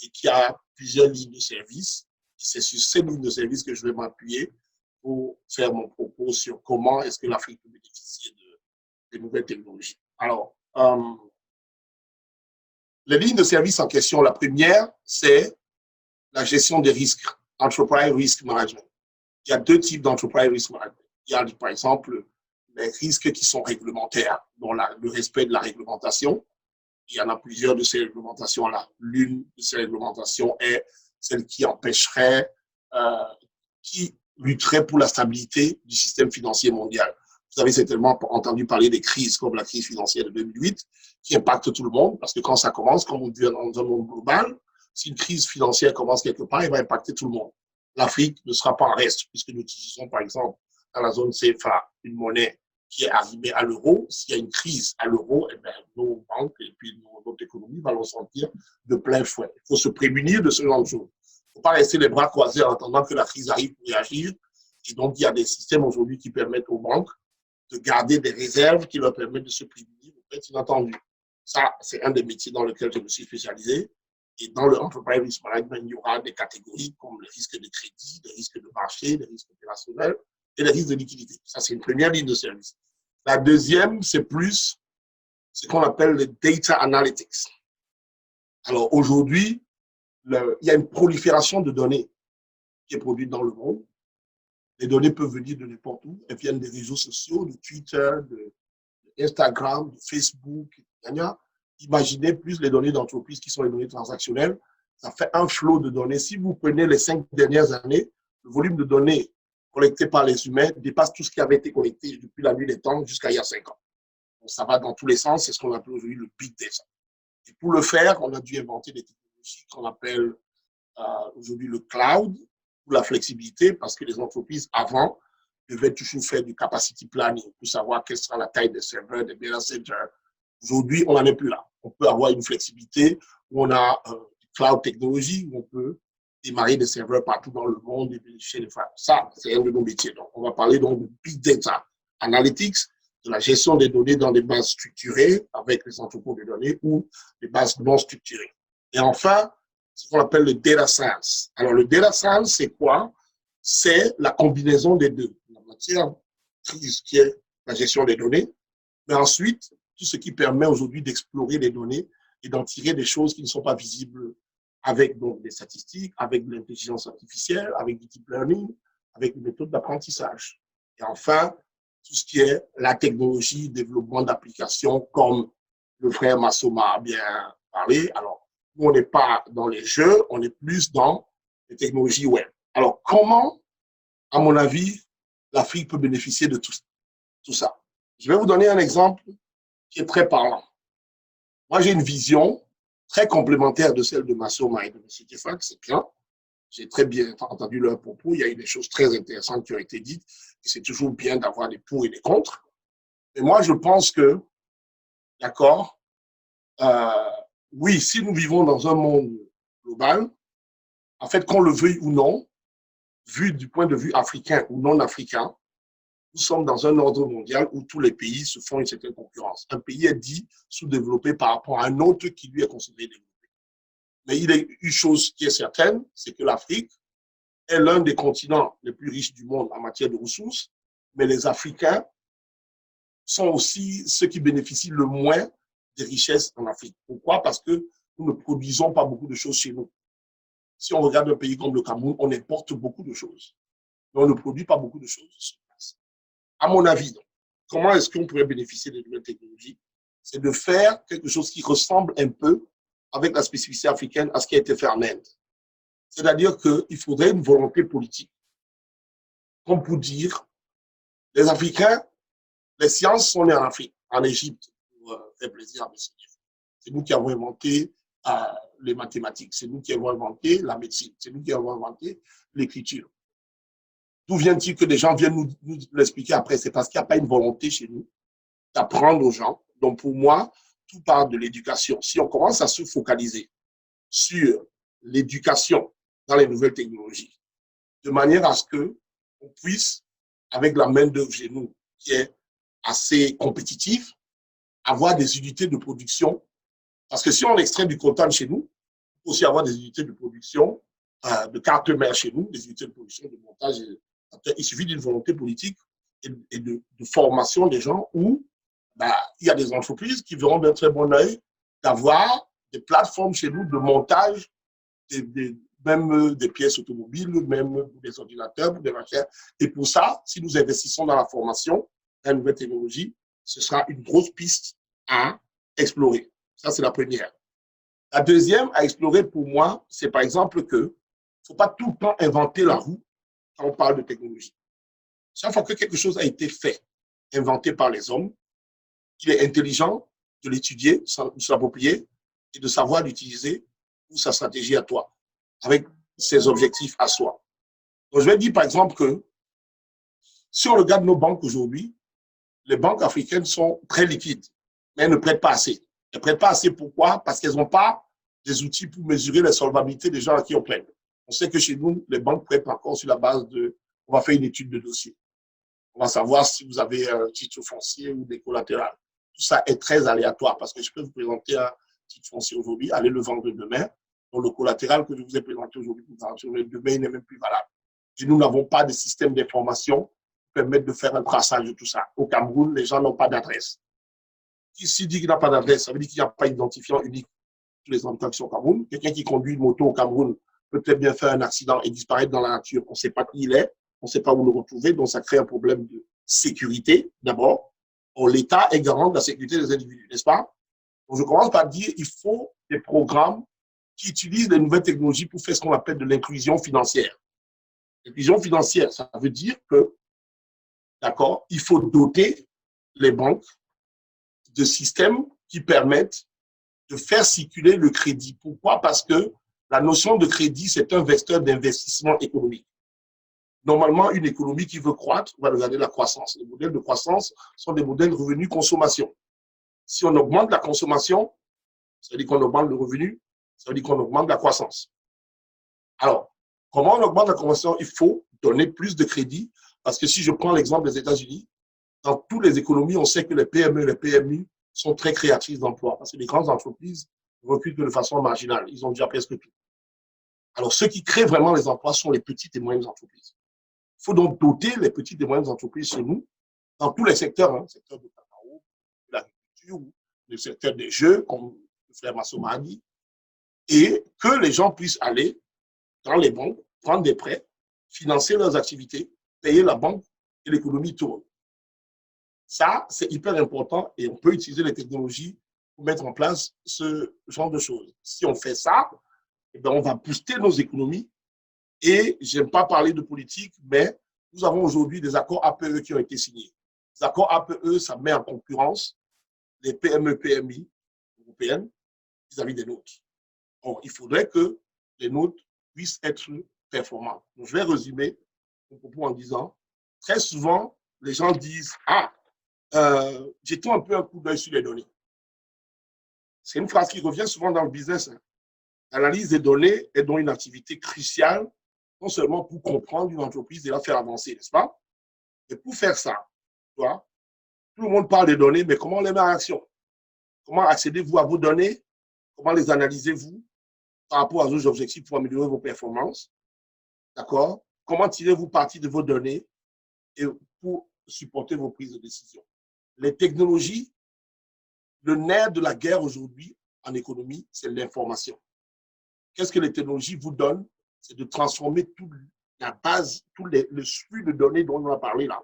et qui a plusieurs lignes de service. C'est sur ces lignes de service que je vais m'appuyer pour faire mon propos sur comment est-ce que l'Afrique peut bénéficier de nouvelles technologies. Alors, les lignes de service en question, la première, c'est la gestion des risques, Enterprise Risk Management. Il y a 2 types d'Enterprise Risk Management. Il y a, par exemple, les risques qui sont réglementaires, dont le respect de la réglementation. Il y en a plusieurs de ces réglementations-là. L'une de ces réglementations est celle qui empêcherait, qui lutterait pour la stabilité du système financier mondial. Vous avez certainement entendu parler des crises comme la crise financière de 2008 qui impacte tout le monde parce que quand ça commence, comme on dit dans un monde global, si une crise financière commence quelque part, elle va impacter tout le monde. L'Afrique ne sera pas en reste puisque nous utilisons par exemple dans la zone CFA une monnaie qui est arrivée à l'euro. S'il y a une crise à l'euro, eh bien, nos banques et puis notre économie vont le sentir de plein fouet. Il faut se prémunir de ce genre de choses. Il ne faut pas rester les bras croisés en attendant que la crise arrive pour réagir. Et donc, il y a des systèmes aujourd'hui qui permettent aux banques de garder des réserves qui leur permettent de se prémunir au fait inattendu. Ça, c'est un des métiers dans lesquels je me suis spécialisé. Et dans le Enterprise Risk Management, il y aura des catégories comme les risques de crédit, les risques de marché, les risques opérationnels et les risques de liquidité. Ça, c'est une première ligne de service. La deuxième, c'est plus ce qu'on appelle le data analytics. Alors aujourd'hui, il y a une prolifération de données qui est produite dans le monde. Les données peuvent venir de n'importe où. Elles viennent des réseaux sociaux, de Twitter, de Instagram, de Facebook, etc. Imaginez plus les données d'entreprise qui sont les données transactionnelles. Ça fait un flot de données. Si vous prenez les 5 dernières années, le volume de données collectées par les humains dépasse tout ce qui avait été collecté depuis la nuit des temps jusqu'à il y a 5 ans. Donc, ça va dans tous les sens. C'est ce qu'on appelle aujourd'hui le big data. Et pour le faire, on a dû inventer des technologies qu'on appelle aujourd'hui le cloud pour la flexibilité, parce que les entreprises avant devaient toujours faire du capacity planning pour savoir quelle sera la taille des serveurs, des data centers. Aujourd'hui, on n'en est plus là. On peut avoir une flexibilité où on a du cloud technologie, où on peut démarrer des serveurs partout dans le monde et bénéficier des femmes. Ça, c'est un de nos métiers. Donc, on va parler donc de big data analytics, de la gestion des données dans des bases structurées avec les entrepôts de données ou des bases non structurées. Et enfin, ce qu'on appelle le data science. Alors, le data science, c'est quoi? C'est la combinaison des deux. La matière grise qui est la gestion des données, mais ensuite, tout ce qui permet aujourd'hui d'explorer les données et d'en tirer des choses qui ne sont pas visibles avec donc, des statistiques, avec de l'intelligence artificielle, avec du deep learning, avec une méthode d'apprentissage. Et enfin, tout ce qui est la technologie, développement d'applications, comme le frère Massouma a bien parlé. Alors, nous, on n'est pas dans les jeux, on est plus dans les technologies web. Alors, comment, à mon avis, l'Afrique peut bénéficier de tout ça? Je vais vous donner un exemple qui est très parlant. Moi, j'ai une vision très complémentaire de celle de Massouma et de M. Jeffak, c'est bien. J'ai très bien entendu leurs propos. Il y a eu des choses très intéressantes qui ont été dites. Et c'est toujours bien d'avoir des pour et des contre. Mais moi, je pense que, d'accord, oui, si nous vivons dans un monde global, en fait, qu'on le veuille ou non, vu du point de vue africain ou non africain, nous sommes dans un ordre mondial où tous les pays se font une certaine concurrence. Un pays est dit sous-développé par rapport à un autre qui lui est considéré développé. Mais il y a une chose qui est certaine, c'est que l'Afrique est l'un des continents les plus riches du monde en matière de ressources, mais les Africains sont aussi ceux qui bénéficient le moins des richesses en Afrique. Pourquoi? Parce que nous ne produisons pas beaucoup de choses chez nous. Si on regarde un pays comme le Cameroun, on importe beaucoup de choses, mais on ne produit pas beaucoup de choses. À mon avis, donc, comment est-ce qu'on pourrait bénéficier des nouvelles technologies? C'est de faire quelque chose qui ressemble un peu, avec la spécificité africaine, à ce qui a été fait en Inde. C'est-à-dire qu'il faudrait une volonté politique, comme pour dire, les Africains, les sciences sont nées en Afrique, en Égypte, pour faire plaisir à mes seigneurs. C'est nous qui avons inventé les mathématiques, c'est nous qui avons inventé la médecine, c'est nous qui avons inventé l'écriture. D'où vient-il que des gens viennent nous l'expliquer après? C'est parce qu'il n'y a pas une volonté chez nous d'apprendre aux gens. Donc pour moi, tout part de l'éducation. Si on commence à se focaliser sur l'éducation dans les nouvelles technologies, de manière à ce qu'on puisse, avec la main-d'œuvre chez nous, qui est assez compétitive, avoir des unités de production. Parce que si on extrait du coltan chez nous, il faut aussi avoir des unités de production de cartes mères chez nous, des unités de production de montage. Il suffit d'une volonté politique et de formation des gens où il y a des entreprises qui verront d'un très bon œil d'avoir des plateformes chez nous de montage, même des pièces automobiles, même des ordinateurs, des machines. Et pour ça, si nous investissons dans la formation, dans la nouvelle technologie, ce sera une grosse piste à explorer. Ça, c'est la première. La deuxième à explorer pour moi, c'est par exemple qu'il ne faut pas tout le temps inventer la roue quand on parle de technologie. Chaque fois que quelque chose a été fait, inventé par les hommes, il est intelligent de l'étudier, de s'approprier et de savoir l'utiliser pour sa stratégie à toi, avec ses objectifs à soi. Donc, je vais dire par exemple que si on regarde nos banques aujourd'hui, les banques africaines sont très liquides, mais elles ne prêtent pas assez. Elles ne prêtent pas assez pourquoi? Parce qu'elles n'ont pas des outils pour mesurer la solvabilité des gens à qui on prête. On sait que chez nous, les banques prêtent encore sur la base on va faire une étude de dossier. On va savoir si vous avez un titre foncier ou des collatérales. Tout ça est très aléatoire parce que je peux vous présenter un titre foncier aujourd'hui, aller le vendre demain. Donc, le collatéral que je vous ai présenté aujourd'hui pour garantir demain, il n'est même plus valable. Et nous n'avons pas de système d'information qui permettent de faire un traçage de tout ça. Au Cameroun, les gens n'ont pas d'adresse. S'il dit qu'il n'a pas d'adresse, ça veut dire qu'il n'y a pas d'identifiant unique pour tous les habitants qui sont au Cameroun. Quelqu'un qui conduit une moto au Cameroun peut très bien faire un accident et disparaître dans la nature. On ne sait pas qui il est, on ne sait pas où le retrouver, donc ça crée un problème de sécurité d'abord. L'État est garant de la sécurité des individus, n'est-ce pas? Donc je commence par dire qu'il faut des programmes qui utilisent les nouvelles technologies pour faire ce qu'on appelle de l'inclusion financière. L'inclusion financière, ça veut dire que, d'accord, il faut doter les banques de systèmes qui permettent de faire circuler le crédit. Pourquoi? Parce que La notion de crédit, c'est un vecteur d'investissement économique. Normalement, une économie qui veut croître va regarder la croissance. Les modèles de croissance sont des modèles de revenu-consommation. Si on augmente la consommation, ça veut dire qu'on augmente le revenu, ça veut dire qu'on augmente la croissance. Alors, comment on augmente la consommation? Il faut donner plus de crédit, parce que si je prends l'exemple des États-Unis, dans toutes les économies, on sait que les PME et les PMI sont très créatrices d'emplois, parce que les grandes entreprises recrutent de façon marginale. Ils ont déjà presque tout. Alors, ceux qui créent vraiment les emplois sont les petites et moyennes entreprises. Il faut donc doter les petites et moyennes entreprises chez nous, dans tous les secteurs, le secteur du cacao, de l'agriculture, le secteur des jeux, comme le frère Massouma a dit, et que les gens puissent aller dans les banques, prendre des prêts, financer leurs activités, payer la banque et l'économie tourne. Ça, c'est hyper important et on peut utiliser les technologies pour mettre en place ce genre de choses. Si on fait ça, eh bien, on va booster nos économies. Et je n'aime pas parler de politique, mais nous avons aujourd'hui des accords APE qui ont été signés. Les accords APE, ça met en concurrence les PME, PMI européennes vis-à-vis des nôtres. Or, il faudrait que les nôtres puissent être performants. Donc, je vais résumer mon propos en disant, très souvent, les gens disent, jetons un peu un coup d'œil sur les données. C'est une phrase qui revient souvent dans le business. L'analyse des données est donc une activité cruciale, non seulement pour comprendre une entreprise et la faire avancer, n'est-ce pas? Et pour faire ça, tu vois, tout le monde parle des données, mais comment on les met en action? Comment accédez-vous à vos données? Comment les analysez-vous par rapport à vos objectifs pour améliorer vos performances? D'accord? Comment tirez-vous parti de vos données et pour supporter vos prises de décision? Les technologies, le nerf de la guerre aujourd'hui en économie, c'est l'information. Qu'est-ce que les technologies vous donnent? C'est de transformer toute la base, tout le flux de données dont on a parlé là,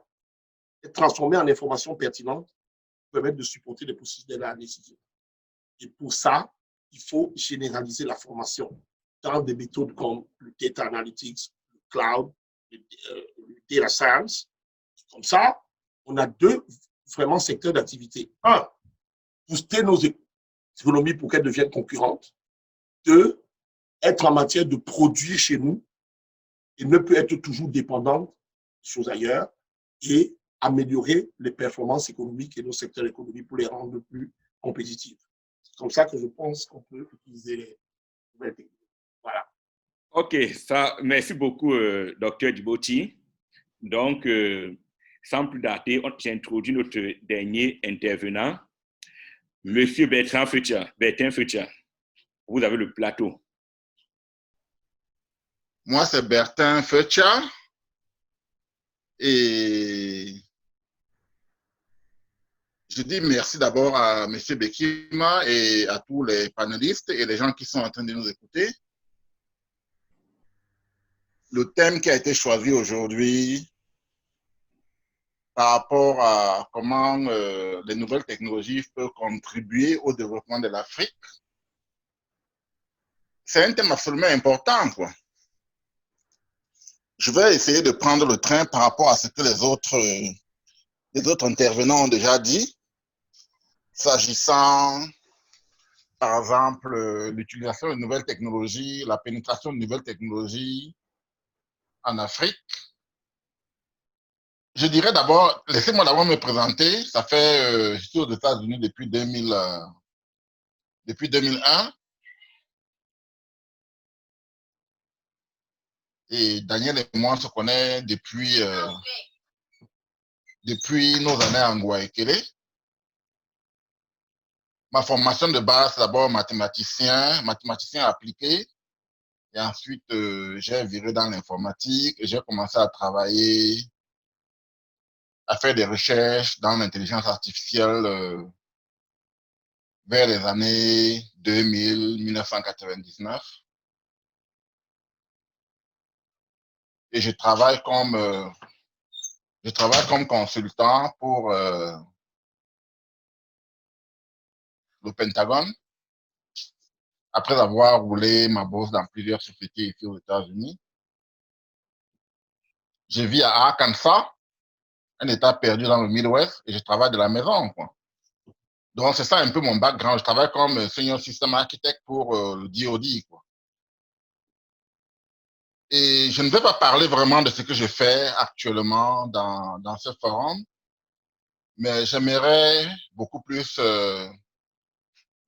et transformer en information pertinente pour permettre de supporter les processus de la décision. Et pour ça, il faut généraliser la formation dans des méthodes comme le data analytics, le cloud, le data science. Comme ça, on a deux vraiment secteurs d'activité. Un, booster nos économies pour qu'elles deviennent concurrentes. Deux, être en matière de produits chez nous et ne peut être toujours dépendant des choses ailleurs et améliorer les performances économiques et nos secteurs économiques pour les rendre plus compétitifs. C'est comme ça que je pense qu'on peut utiliser les nouvelles technologies. Voilà. OK, ça, merci beaucoup, Dr. Djibouti. Donc, sans plus tarder, j'introduis notre dernier intervenant, Monsieur Bertrand Futya. Bertrand Futya, vous avez le plateau. Moi, c'est Bertrand Futya et je dis merci d'abord à M. Bekima et à tous les panélistes et les gens qui sont en train de nous écouter. Le thème qui a été choisi aujourd'hui par rapport à comment les nouvelles technologies peuvent contribuer au développement de l'Afrique, c'est un thème absolument important, quoi. Je vais essayer de prendre le train par rapport à ce que les autres intervenants ont déjà dit, s'agissant, par exemple, l'utilisation de nouvelles technologies, la pénétration de nouvelles technologies en Afrique. Je dirais d'abord, laissez-moi d'abord me présenter. Ça fait, je suis aux États-Unis depuis 2001. Et Daniel et moi, on se connaît depuis nos années en Guayaquil. Ma formation de base, c'est d'abord mathématicien appliqué. Et ensuite, j'ai viré dans l'informatique et j'ai commencé à travailler, à faire des recherches dans l'intelligence artificielle vers les années 2000, 1999. Et je travaille comme consultant pour le Pentagone, après avoir roulé ma bourse dans plusieurs sociétés ici aux États-Unis. Je vis à Arkansas, un état perdu dans le Midwest, et je travaille de la maison, quoi. Donc, c'est ça un peu mon background. Je travaille comme senior system architect pour le DoD, quoi. Et je ne vais pas parler vraiment de ce que je fais actuellement dans ce forum, mais j'aimerais beaucoup plus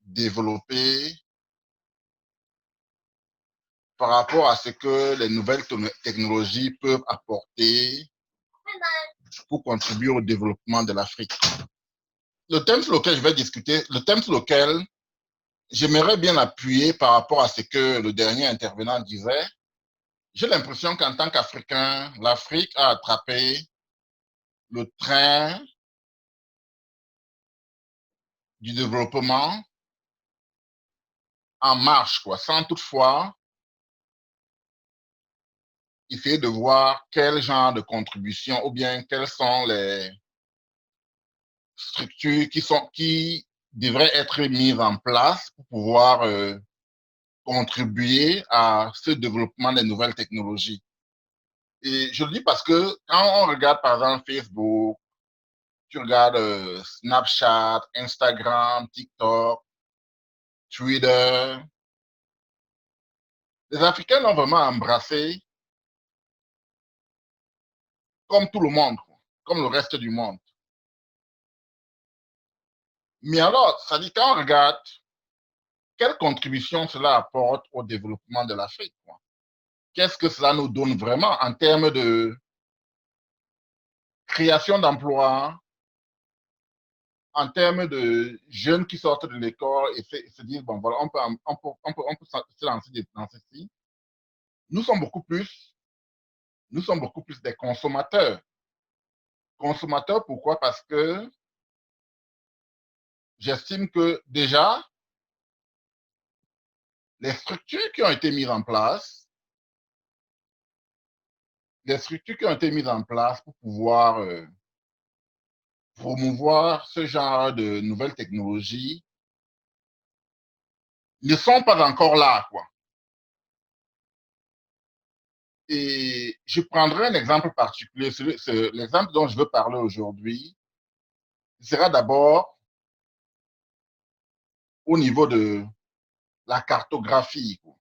développer par rapport à ce que les nouvelles technologies peuvent apporter pour contribuer au développement de l'Afrique. Le thème sur lequel je vais discuter, le thème sur lequel j'aimerais bien appuyer par rapport à ce que le dernier intervenant disait, j'ai l'impression qu'en tant qu'Africain, l'Afrique a attrapé le train du développement en marche, quoi, sans toutefois essayer de voir quel genre de contribution ou bien quelles sont les structures qui devraient être mises en place pour pouvoir contribuer à ce développement des nouvelles technologies. Et je le dis parce que quand on regarde par exemple Facebook, tu regardes Snapchat, Instagram, TikTok, Twitter, les Africains l'ont vraiment embrassé comme tout le monde, comme le reste du monde. Mais alors, ça dit quand on regarde quelle contribution cela apporte au développement de l'Afrique, qu'est-ce que cela nous donne vraiment en termes de création d'emplois, en termes de jeunes qui sortent de l'école et se disent, bon, voilà, on peut se lancer dans ceci. Nous sommes beaucoup plus des consommateurs. Consommateurs, pourquoi? Parce que j'estime que déjà, les structures qui ont été mises en place, pour pouvoir promouvoir ce genre de nouvelles technologies ne sont pas encore là, quoi. Et je prendrai un exemple particulier. L'exemple dont je veux parler aujourd'hui sera d'abord au niveau de la cartographie, quoi.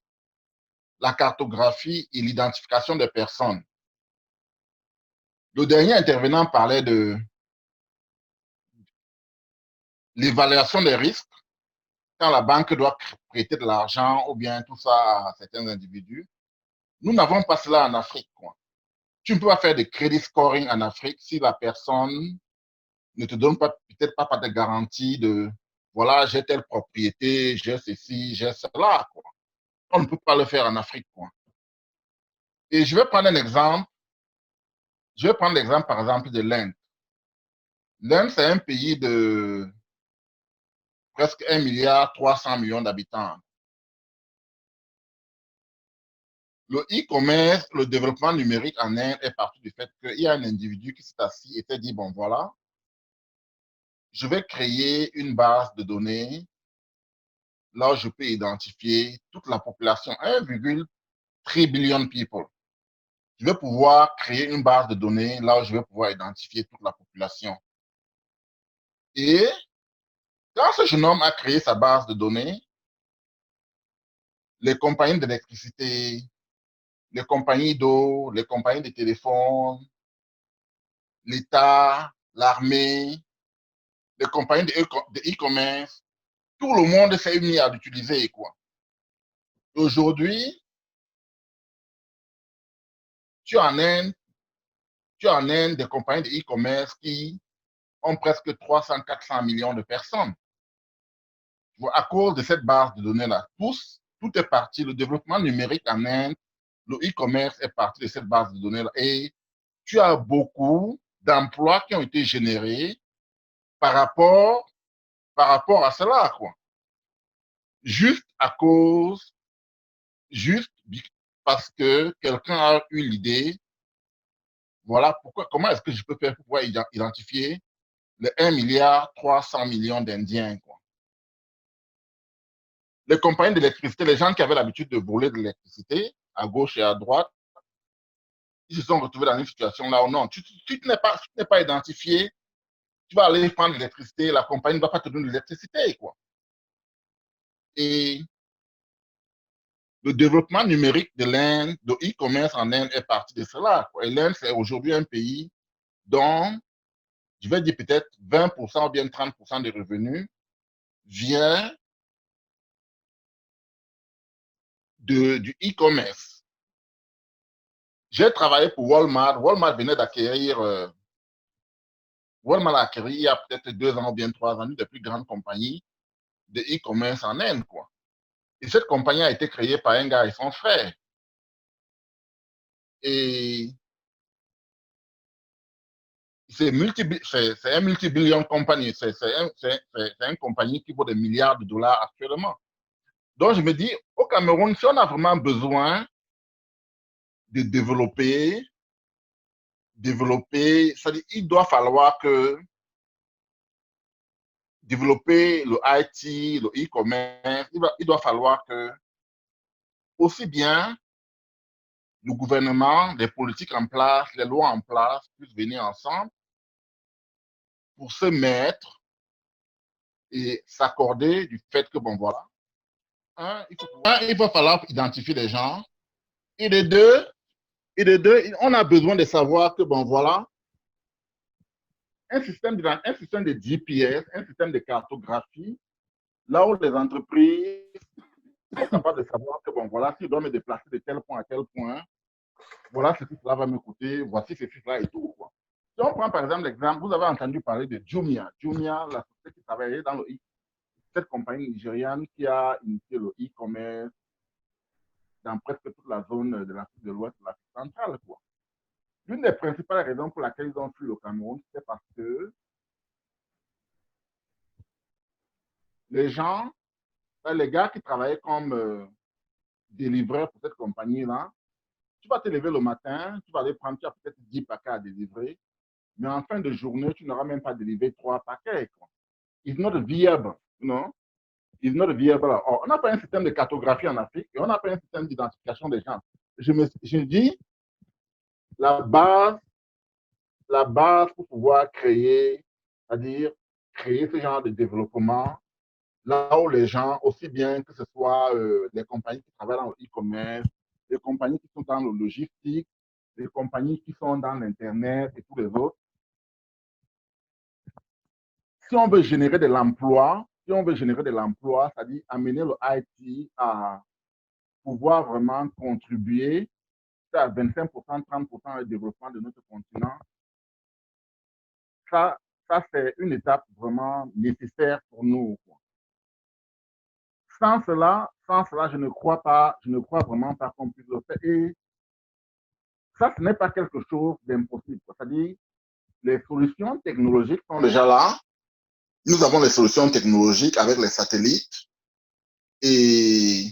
La cartographie et l'identification des personnes. Le dernier intervenant parlait de l'évaluation des risques quand la banque doit prêter de l'argent ou bien tout ça à certains individus. Nous n'avons pas cela en Afrique, quoi. Tu ne peux pas faire de crédit scoring en Afrique si la personne ne te donne pas peut-être pas de garantie de voilà, j'ai telle propriété, j'ai ceci, j'ai cela, quoi. On ne peut pas le faire en Afrique, quoi. Et je vais prendre un exemple. Je vais prendre l'exemple, par exemple, de l'Inde. L'Inde, c'est un pays de presque 1,3 milliard d'habitants. Le e-commerce, le développement numérique en Inde est parti du fait qu'il y a un individu qui s'est assis et s'est dit, bon, voilà, je vais créer une base de données là où je peux identifier toute la population, 1,3 billion people. Je vais pouvoir créer une base de données là où je vais pouvoir identifier toute la population. Et quand ce jeune homme a créé sa base de données, les compagnies d'électricité, les compagnies d'eau, les compagnies de téléphone, l'État, l'armée, les compagnies de e-commerce, tout le monde s'est mis à l'utiliser, quoi. Aujourd'hui, tu as en Inde des compagnies de e-commerce qui ont presque 300, 400 millions de personnes. À cause de cette base de données-là, tout est parti. Le développement numérique en Inde, le e-commerce est parti de cette base de données-là. Et tu as beaucoup d'emplois qui ont été générés par rapport à cela, quoi. Juste parce que quelqu'un a eu l'idée, voilà comment est-ce que je peux faire pour pouvoir identifier les 1,3 milliard d'Indiens, quoi. Les compagnies d'électricité, les gens qui avaient l'habitude de voler de l'électricité à gauche et à droite, ils se sont retrouvés dans une situation là où non, tu n'es pas identifié, tu vas aller prendre l'électricité, la compagnie ne va pas te donner l'électricité, quoi. Et le développement numérique de l'Inde, de e-commerce en Inde est parti de cela, quoi. Et l'Inde, c'est aujourd'hui un pays dont, je vais dire peut-être 20% ou bien 30% des revenus vient du e-commerce. J'ai travaillé pour Walmart. Walmart venait d'acquérir, Walmart a acquis il y a peut-être 2 ans ou bien 3 ans, une des plus grandes compagnies de e-commerce en Inde, quoi. Et cette compagnie a été créée par un gars et son frère. Et c'est un multi-billion compagnie. C'est une compagnie qui vaut des milliards de dollars actuellement. Donc, je me dis, au Cameroun, si on a vraiment besoin de développer, c'est-à-dire, il doit falloir que développer le IT, le e-commerce, il doit falloir que aussi bien le gouvernement, les politiques en place, les lois en place puissent venir ensemble pour se mettre et s'accorder du fait que, bon, voilà, il va falloir identifier les gens. Et de deux, on a besoin de savoir que, bon, voilà, un système de GPS, un système de cartographie, là où les entreprises sont capables de savoir que, bon, voilà, s'ils doivent me déplacer de tel point à tel point, voilà ce que cela va me coûter, voici ce cela et tout, quoi. Si on prend par exemple l'exemple, vous avez entendu parler de Jumia. Jumia, la société qui travaillait dans cette compagnie nigériane qui a initié le e-commerce dans presque toute la zone de l'Afrique de l'Ouest, de l'Afrique centrale, quoi. L'une des principales raisons pour laquelle ils ont fui le Cameroun, c'est parce que les gens, les gars qui travaillaient comme délivreurs pour cette compagnie-là, tu vas te lever le matin, tu vas aller prendre, tu as peut-être 10 paquets à délivrer, mais en fin de journée, tu n'auras même pas délivré 3 paquets, quoi. It's not viable, you know? It's not viable. Or, on n'a pas un système de cartographie en Afrique et on n'a pas un système d'identification des gens. Je dis, la base pour pouvoir créer, c'est-à-dire créer ce genre de développement, là où les gens, aussi bien que ce soit les compagnies qui travaillent dans le e-commerce, les compagnies qui sont dans le logistique, les compagnies qui sont dans l'Internet et tous les autres, si on veut générer de l'emploi, c'est-à-dire amener le IT à pouvoir vraiment contribuer à 25%, 30% au développement de notre continent, ça c'est une étape vraiment nécessaire pour nous, quoi. Sans cela, je ne crois vraiment pas qu'on puisse le faire. Et ça, ce n'est pas quelque chose d'impossible. C'est-à-dire, les solutions technologiques sont déjà là. Nous avons les solutions technologiques avec les satellites et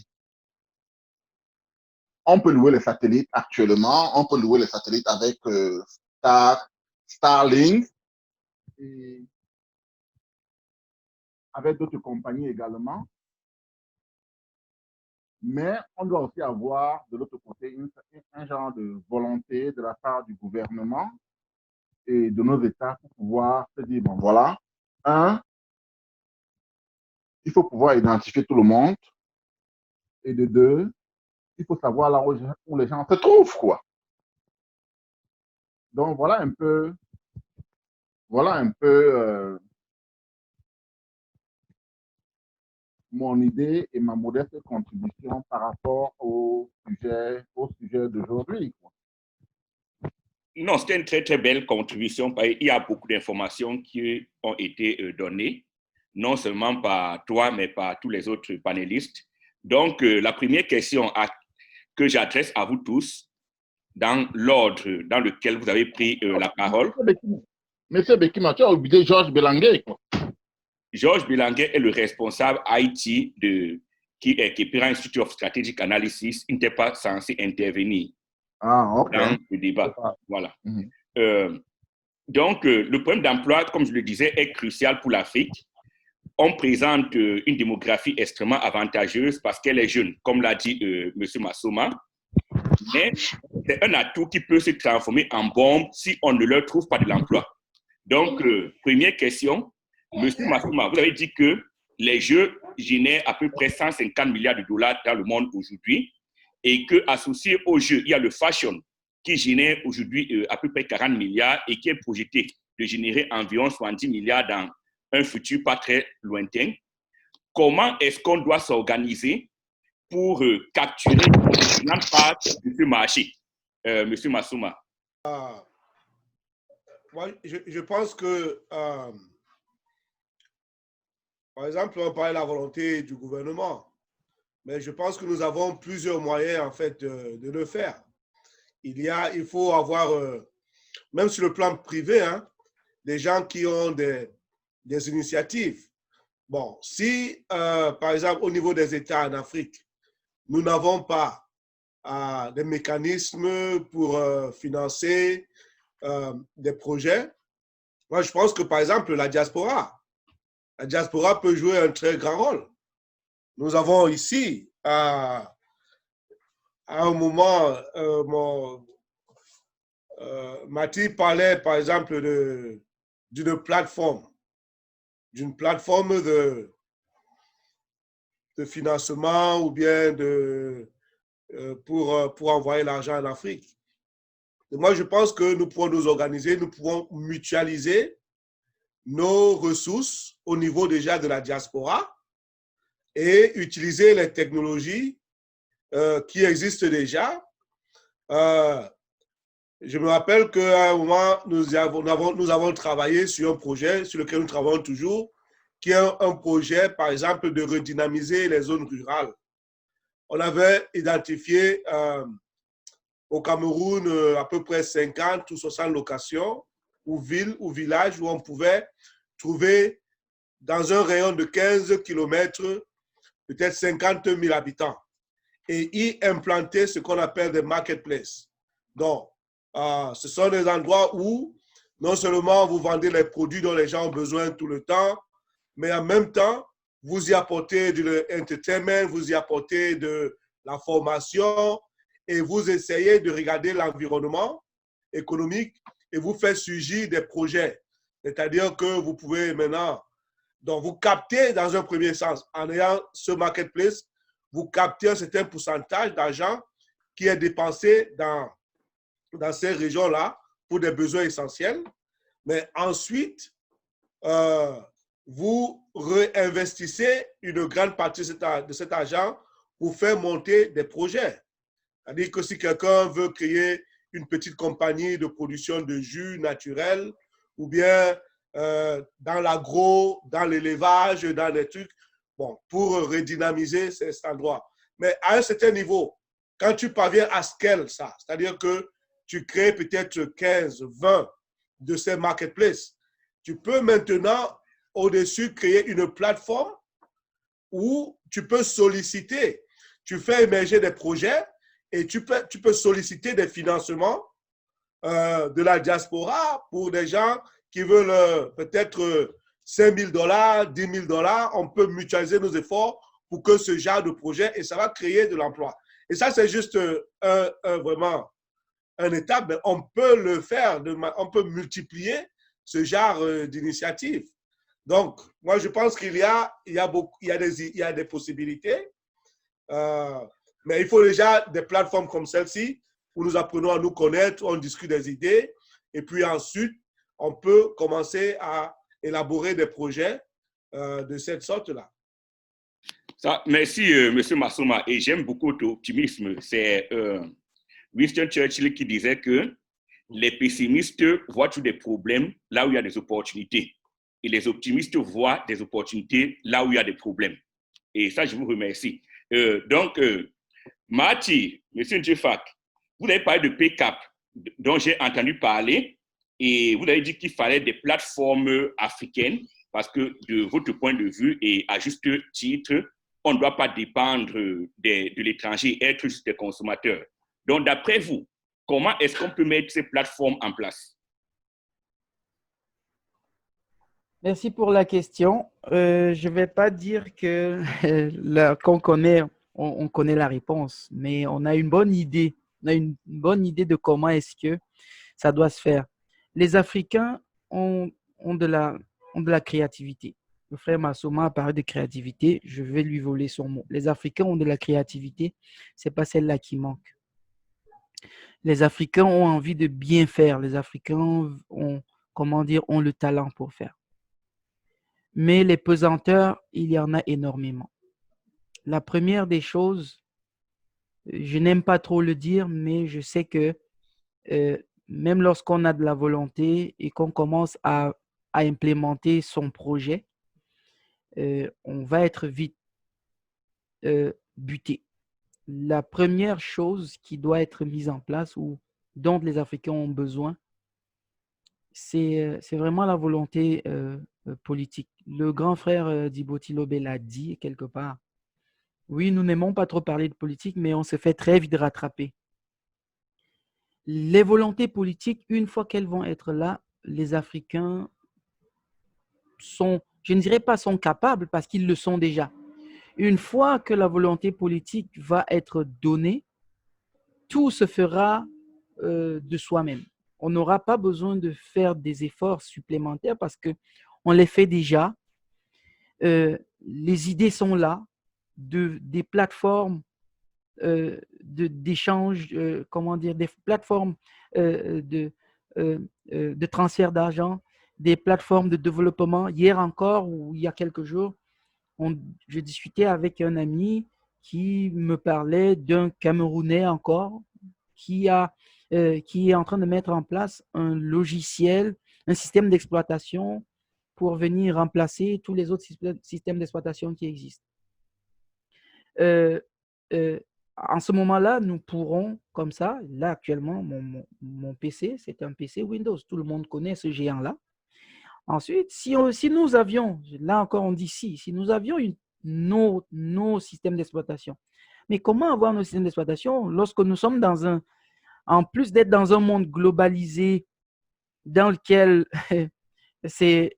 on peut louer les satellites actuellement. On peut louer les satellites avec Starlink et avec d'autres compagnies également. Mais on doit aussi avoir de l'autre côté un genre de volonté de la part du gouvernement et de nos États pour pouvoir se dire, bon voilà, il faut pouvoir identifier tout le monde et de deux, il faut savoir là où les gens se trouvent, quoi. Donc voilà un peu mon idée et ma modeste contribution par rapport au sujet d'aujourd'hui, quoi. Non, c'était une très, très belle contribution. Il y a beaucoup d'informations qui ont été données, non seulement par toi, mais par tous les autres panélistes. Donc, la première question que j'adresse à vous tous, dans l'ordre dans lequel vous avez pris la parole. Monsieur Bekima, tu as oublié Georges Belanguet, quoi. Georges Belanguet est le responsable IT qui est Institute of Strategic Analysis. Il n'était pas censé intervenir dans le débat. Voilà. Donc, le problème d'emploi, comme je le disais, est crucial pour l'Afrique. On présente une démographie extrêmement avantageuse parce qu'elle est jeune, comme l'a dit M. Massouma. Mais c'est un atout qui peut se transformer en bombe si on ne leur trouve pas de l'emploi. Donc, première question, M. Massouma, vous avez dit que les jeux génèrent à peu près 150 milliards de dollars dans le monde aujourd'hui. et qu'associé au jeu, il y a le fashion qui génère aujourd'hui à peu près 40 milliards et qui est projeté de générer environ 70 milliards dans un futur pas très lointain. Comment est-ce qu'on doit s'organiser pour capturer une grande part de ce marché, Monsieur Massouma? Moi, je pense que, par exemple, on parlait de la volonté du gouvernement, mais je pense que nous avons plusieurs moyens, en fait, de le faire. Il faut avoir, même sur le plan privé, hein, des gens qui ont des initiatives. Bon, si, par exemple, au niveau des États en Afrique, nous n'avons pas des mécanismes pour financer des projets, moi, je pense que, par exemple, la diaspora peut jouer un très grand rôle. Nous avons ici, à un moment, Mati parlait, par exemple, d'une plateforme de financement ou bien pour envoyer l'argent en Afrique. Et moi, je pense que nous pouvons nous organiser, nous pouvons mutualiser nos ressources au niveau déjà de la diaspora et utiliser les technologies qui existent déjà. Je me rappelle qu'à un moment, nous avons travaillé sur un projet sur lequel nous travaillons toujours, qui est un projet, par exemple, de redynamiser les zones rurales. On avait identifié au Cameroun à peu près 50 ou 60 locations ou villes ou villages où on pouvait trouver dans un rayon de 15 km peut-être 50 000 habitants et y implanter ce qu'on appelle des marketplaces. Donc, ce sont des endroits où non seulement vous vendez les produits dont les gens ont besoin tout le temps, mais en même temps, vous y apportez de l'entertainment, vous y apportez de la formation et vous essayez de regarder l'environnement économique et vous faites surgir des projets. C'est-à-dire que vous pouvez maintenant, donc vous captez dans un premier sens, en ayant ce marketplace, vous captez un certain pourcentage d'argent qui est dépensé dans ces régions-là pour des besoins essentiels. Mais ensuite, vous réinvestissez une grande partie de cet argent pour faire monter des projets. C'est-à-dire que si quelqu'un veut créer une petite compagnie de production de jus naturel ou bien dans l'agro, dans l'élevage, dans les trucs, bon, pour redynamiser cet endroit. Mais à un certain niveau, quand tu parviens à scale ça, c'est-à-dire que tu crées peut-être 15, 20 de ces marketplaces, tu peux maintenant au-dessus créer une plateforme où tu peux solliciter, tu fais émerger des projets et tu peux solliciter des financements de la diaspora pour des gens qui veulent peut-être 5 000 $, 10 000 $. On peut mutualiser nos efforts pour que ce genre de projet, et ça va créer de l'emploi. Et ça, c'est juste vraiment une étape, mais on peut le faire, on peut multiplier ce genre d'initiative. Donc, moi, je pense qu'il y a des possibilités, mais il faut déjà des plateformes comme celle-ci où nous apprenons à nous connaître, on discute des idées, et puis ensuite, on peut commencer à élaborer des projets de cette sorte-là. Merci, M. Massouma, et j'aime beaucoup ton optimisme. C'est Winston Churchill qui disait que les pessimistes voient tous des problèmes là où il y a des opportunités. Et les optimistes voient des opportunités là où il y a des problèmes. Et ça, je vous remercie. Donc, Marty, M. Njefak, vous avez parlé de PCAP, dont j'ai entendu parler, et vous avez dit qu'il fallait des plateformes africaines, parce que de votre point de vue, et à juste titre, on ne doit pas dépendre de l'étranger, être juste des consommateurs. Donc, d'après vous, comment est-ce qu'on peut mettre ces plateformes en place? Merci pour la question. Je ne vais pas dire que qu'on connaît, on connaît la réponse, mais on a une bonne idée. On a une bonne idée de comment est-ce que ça doit se faire. Les Africains ont de la créativité. le frère Massouma a parlé de créativité, je vais lui voler son mot. Les Africains ont de la créativité, ce n'est pas celle-là qui manque. Les Africains ont envie de bien faire, les Africains ont, comment dire, ont le talent pour faire. Mais les pesanteurs, il y en a énormément. La première des choses, je n'aime pas trop le dire, mais je sais que même lorsqu'on a de la volonté et qu'on commence à implémenter son projet, on va être vite buté. La première chose qui doit être mise en place ou dont les Africains ont besoin, c'est vraiment la volonté politique. Le grand frère Djibouti Lobé l'a dit quelque part. Oui, nous n'aimons pas trop parler de politique, mais on se fait très vite rattraper. Les volontés politiques, une fois qu'elles vont être là, les Africains sont, je ne dirais pas sont capables parce qu'ils le sont déjà. Une fois que la volonté politique va être donnée, tout se fera de soi-même. On n'aura pas besoin de faire des efforts supplémentaires parce qu'on les fait déjà. Les idées sont là, des plateformes d'échange, comment dire, des plateformes de transfert d'argent, des plateformes de développement. Hier encore, ou il y a quelques jours, je discutais avec un ami qui me parlait d'un Camerounais encore qui est en train de mettre en place un logiciel, un système d'exploitation pour venir remplacer tous les autres systèmes d'exploitation qui existent. En ce moment-là, nous pourrons, comme ça, là actuellement, mon PC, c'est un PC Windows. Tout le monde connaît ce géant-là. Ensuite, si nous avions, là encore on dit si nous avions nos systèmes d'exploitation. Mais comment avoir nos systèmes d'exploitation lorsque nous sommes en plus d'être dans un monde globalisé dans lequel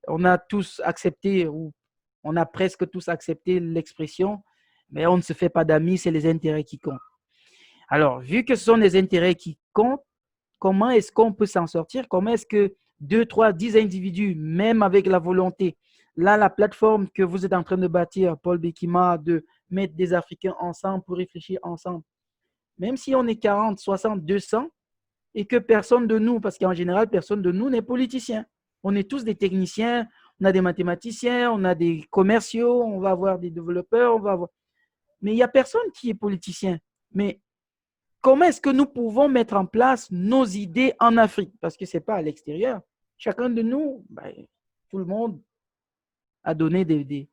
on a tous accepté, ou on a presque tous accepté l'expression, mais on ne se fait pas d'amis, c'est les intérêts qui comptent. Alors, vu que ce sont les intérêts qui comptent, comment est-ce qu'on peut s'en sortir? Comment est-ce que 2, 3, 10 individus, même avec la volonté, là, la plateforme que vous êtes en train de bâtir, Paul Bekima, de mettre des Africains ensemble pour réfléchir ensemble, même si on est 40, 60, 200, et que personne de nous, parce qu'en général, personne de nous n'est politicien. On est tous des techniciens, on a des mathématiciens, on a des commerciaux, on va avoir des développeurs, mais il n'y a personne qui est politicien. Mais comment est-ce que nous pouvons mettre en place nos idées en Afrique? Parce que ce n'est pas à l'extérieur. Chacun de nous, tout le monde a donné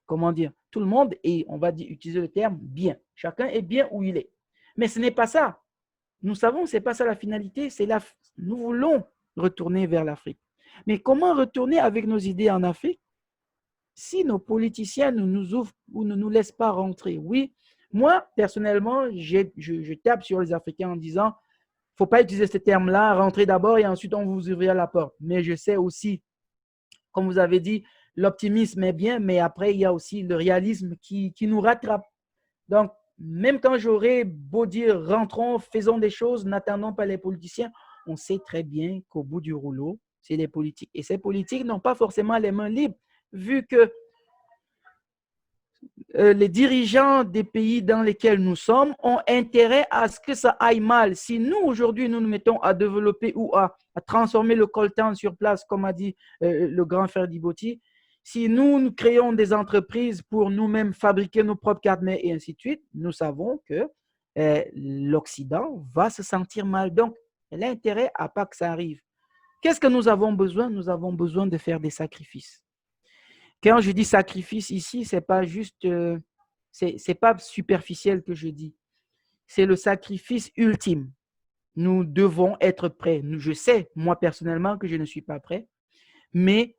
comment dire, tout le monde est, on va utiliser le terme, bien. Chacun est bien où il est. Mais ce n'est pas ça. Nous savons que ce n'est pas ça la finalité. Nous voulons retourner vers l'Afrique. Mais comment retourner avec nos idées en Afrique si nos politiciens ne nous ouvrent ou ne nous laissent pas rentrer? Oui, moi, personnellement, je tape sur les Africains en disant, il ne faut pas utiliser ce terme-là, rentrer d'abord et ensuite on vous ouvrira la porte. Mais je sais aussi, comme vous avez dit, l'optimisme est bien, mais après, il y a aussi le réalisme qui nous rattrape. Donc, même quand j'aurais beau dire, rentrons, faisons des choses, n'attendons pas les politiciens, on sait très bien qu'au bout du rouleau, c'est les politiques. Et ces politiques n'ont pas forcément les mains libres, vu que les dirigeants des pays dans lesquels nous sommes ont intérêt à ce que ça aille mal. Si nous, aujourd'hui, nous nous mettons à développer ou à transformer le coltan sur place, comme a dit le grand frère Djibouti, si nous créons des entreprises pour nous-mêmes fabriquer nos propres cartes mères et ainsi de suite, nous savons que l'Occident va se sentir mal. Donc, l'intérêt à pas que ça arrive. Qu'est-ce que nous avons besoin? Nous avons besoin de faire des sacrifices. Quand je dis sacrifice ici, c'est pas juste, c'est pas superficiel que je dis. C'est le sacrifice ultime. Nous devons être prêts. Je sais, moi personnellement, que je ne suis pas prêt, mais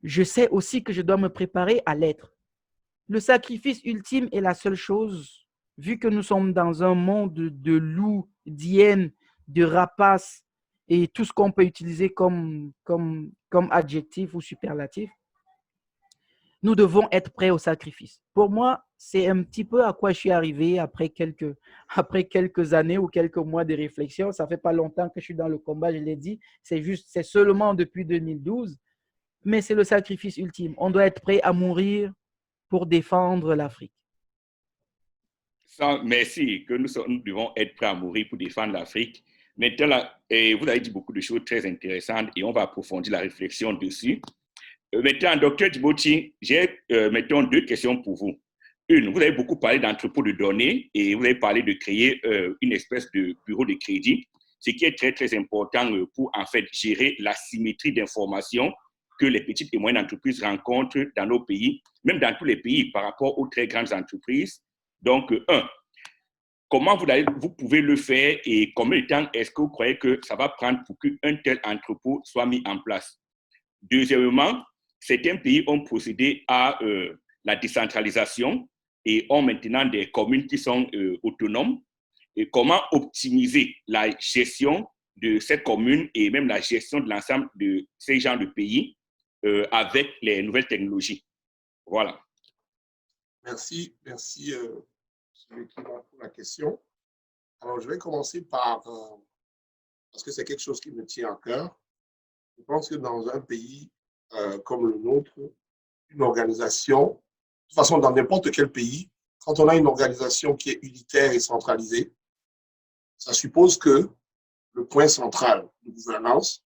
je sais aussi que je dois me préparer à l'être. Le sacrifice ultime est la seule chose, vu que nous sommes dans un monde de loups, d'hyènes, de rapaces et tout ce qu'on peut utiliser comme adjectif ou superlatif. Nous devons être prêts au sacrifice. Pour moi, c'est un petit peu à quoi je suis arrivé après quelques années ou quelques mois de réflexion. Ça ne fait pas longtemps que je suis dans le combat, je l'ai dit. C'est seulement depuis 2012. mais c'est le sacrifice ultime. On doit être prêt à mourir pour défendre l'Afrique. Merci, que nous devons être prêts à mourir pour défendre l'Afrique. Maintenant, là, vous avez dit beaucoup de choses très intéressantes et on va approfondir la réflexion dessus. Maintenant, docteur Djibouti, j'ai maintenant 2 questions pour vous. Une, vous avez beaucoup parlé d'entrepôt de données et vous avez parlé de créer une espèce de bureau de crédit, ce qui est très, très important pour en fait gérer la symétrie d'informations que les petites et moyennes entreprises rencontrent dans nos pays, même dans tous les pays par rapport aux très grandes entreprises. Donc, comment vous pouvez le faire et combien de temps est-ce que vous croyez que ça va prendre pour qu'un tel entrepôt soit mis en place? Deuxièmement, certains pays ont procédé à la décentralisation et ont maintenant des communes qui sont autonomes. Et comment optimiser la gestion de cette commune et même la gestion de l'ensemble de ces genres de pays avec les nouvelles technologies? Voilà. Merci pour la question. Alors, je vais commencer par, parce que c'est quelque chose qui me tient à cœur. Je pense que dans un pays comme le nôtre, une organisation, de toute façon, dans n'importe quel pays, quand on a une organisation qui est unitaire et centralisée, ça suppose que le point central de gouvernance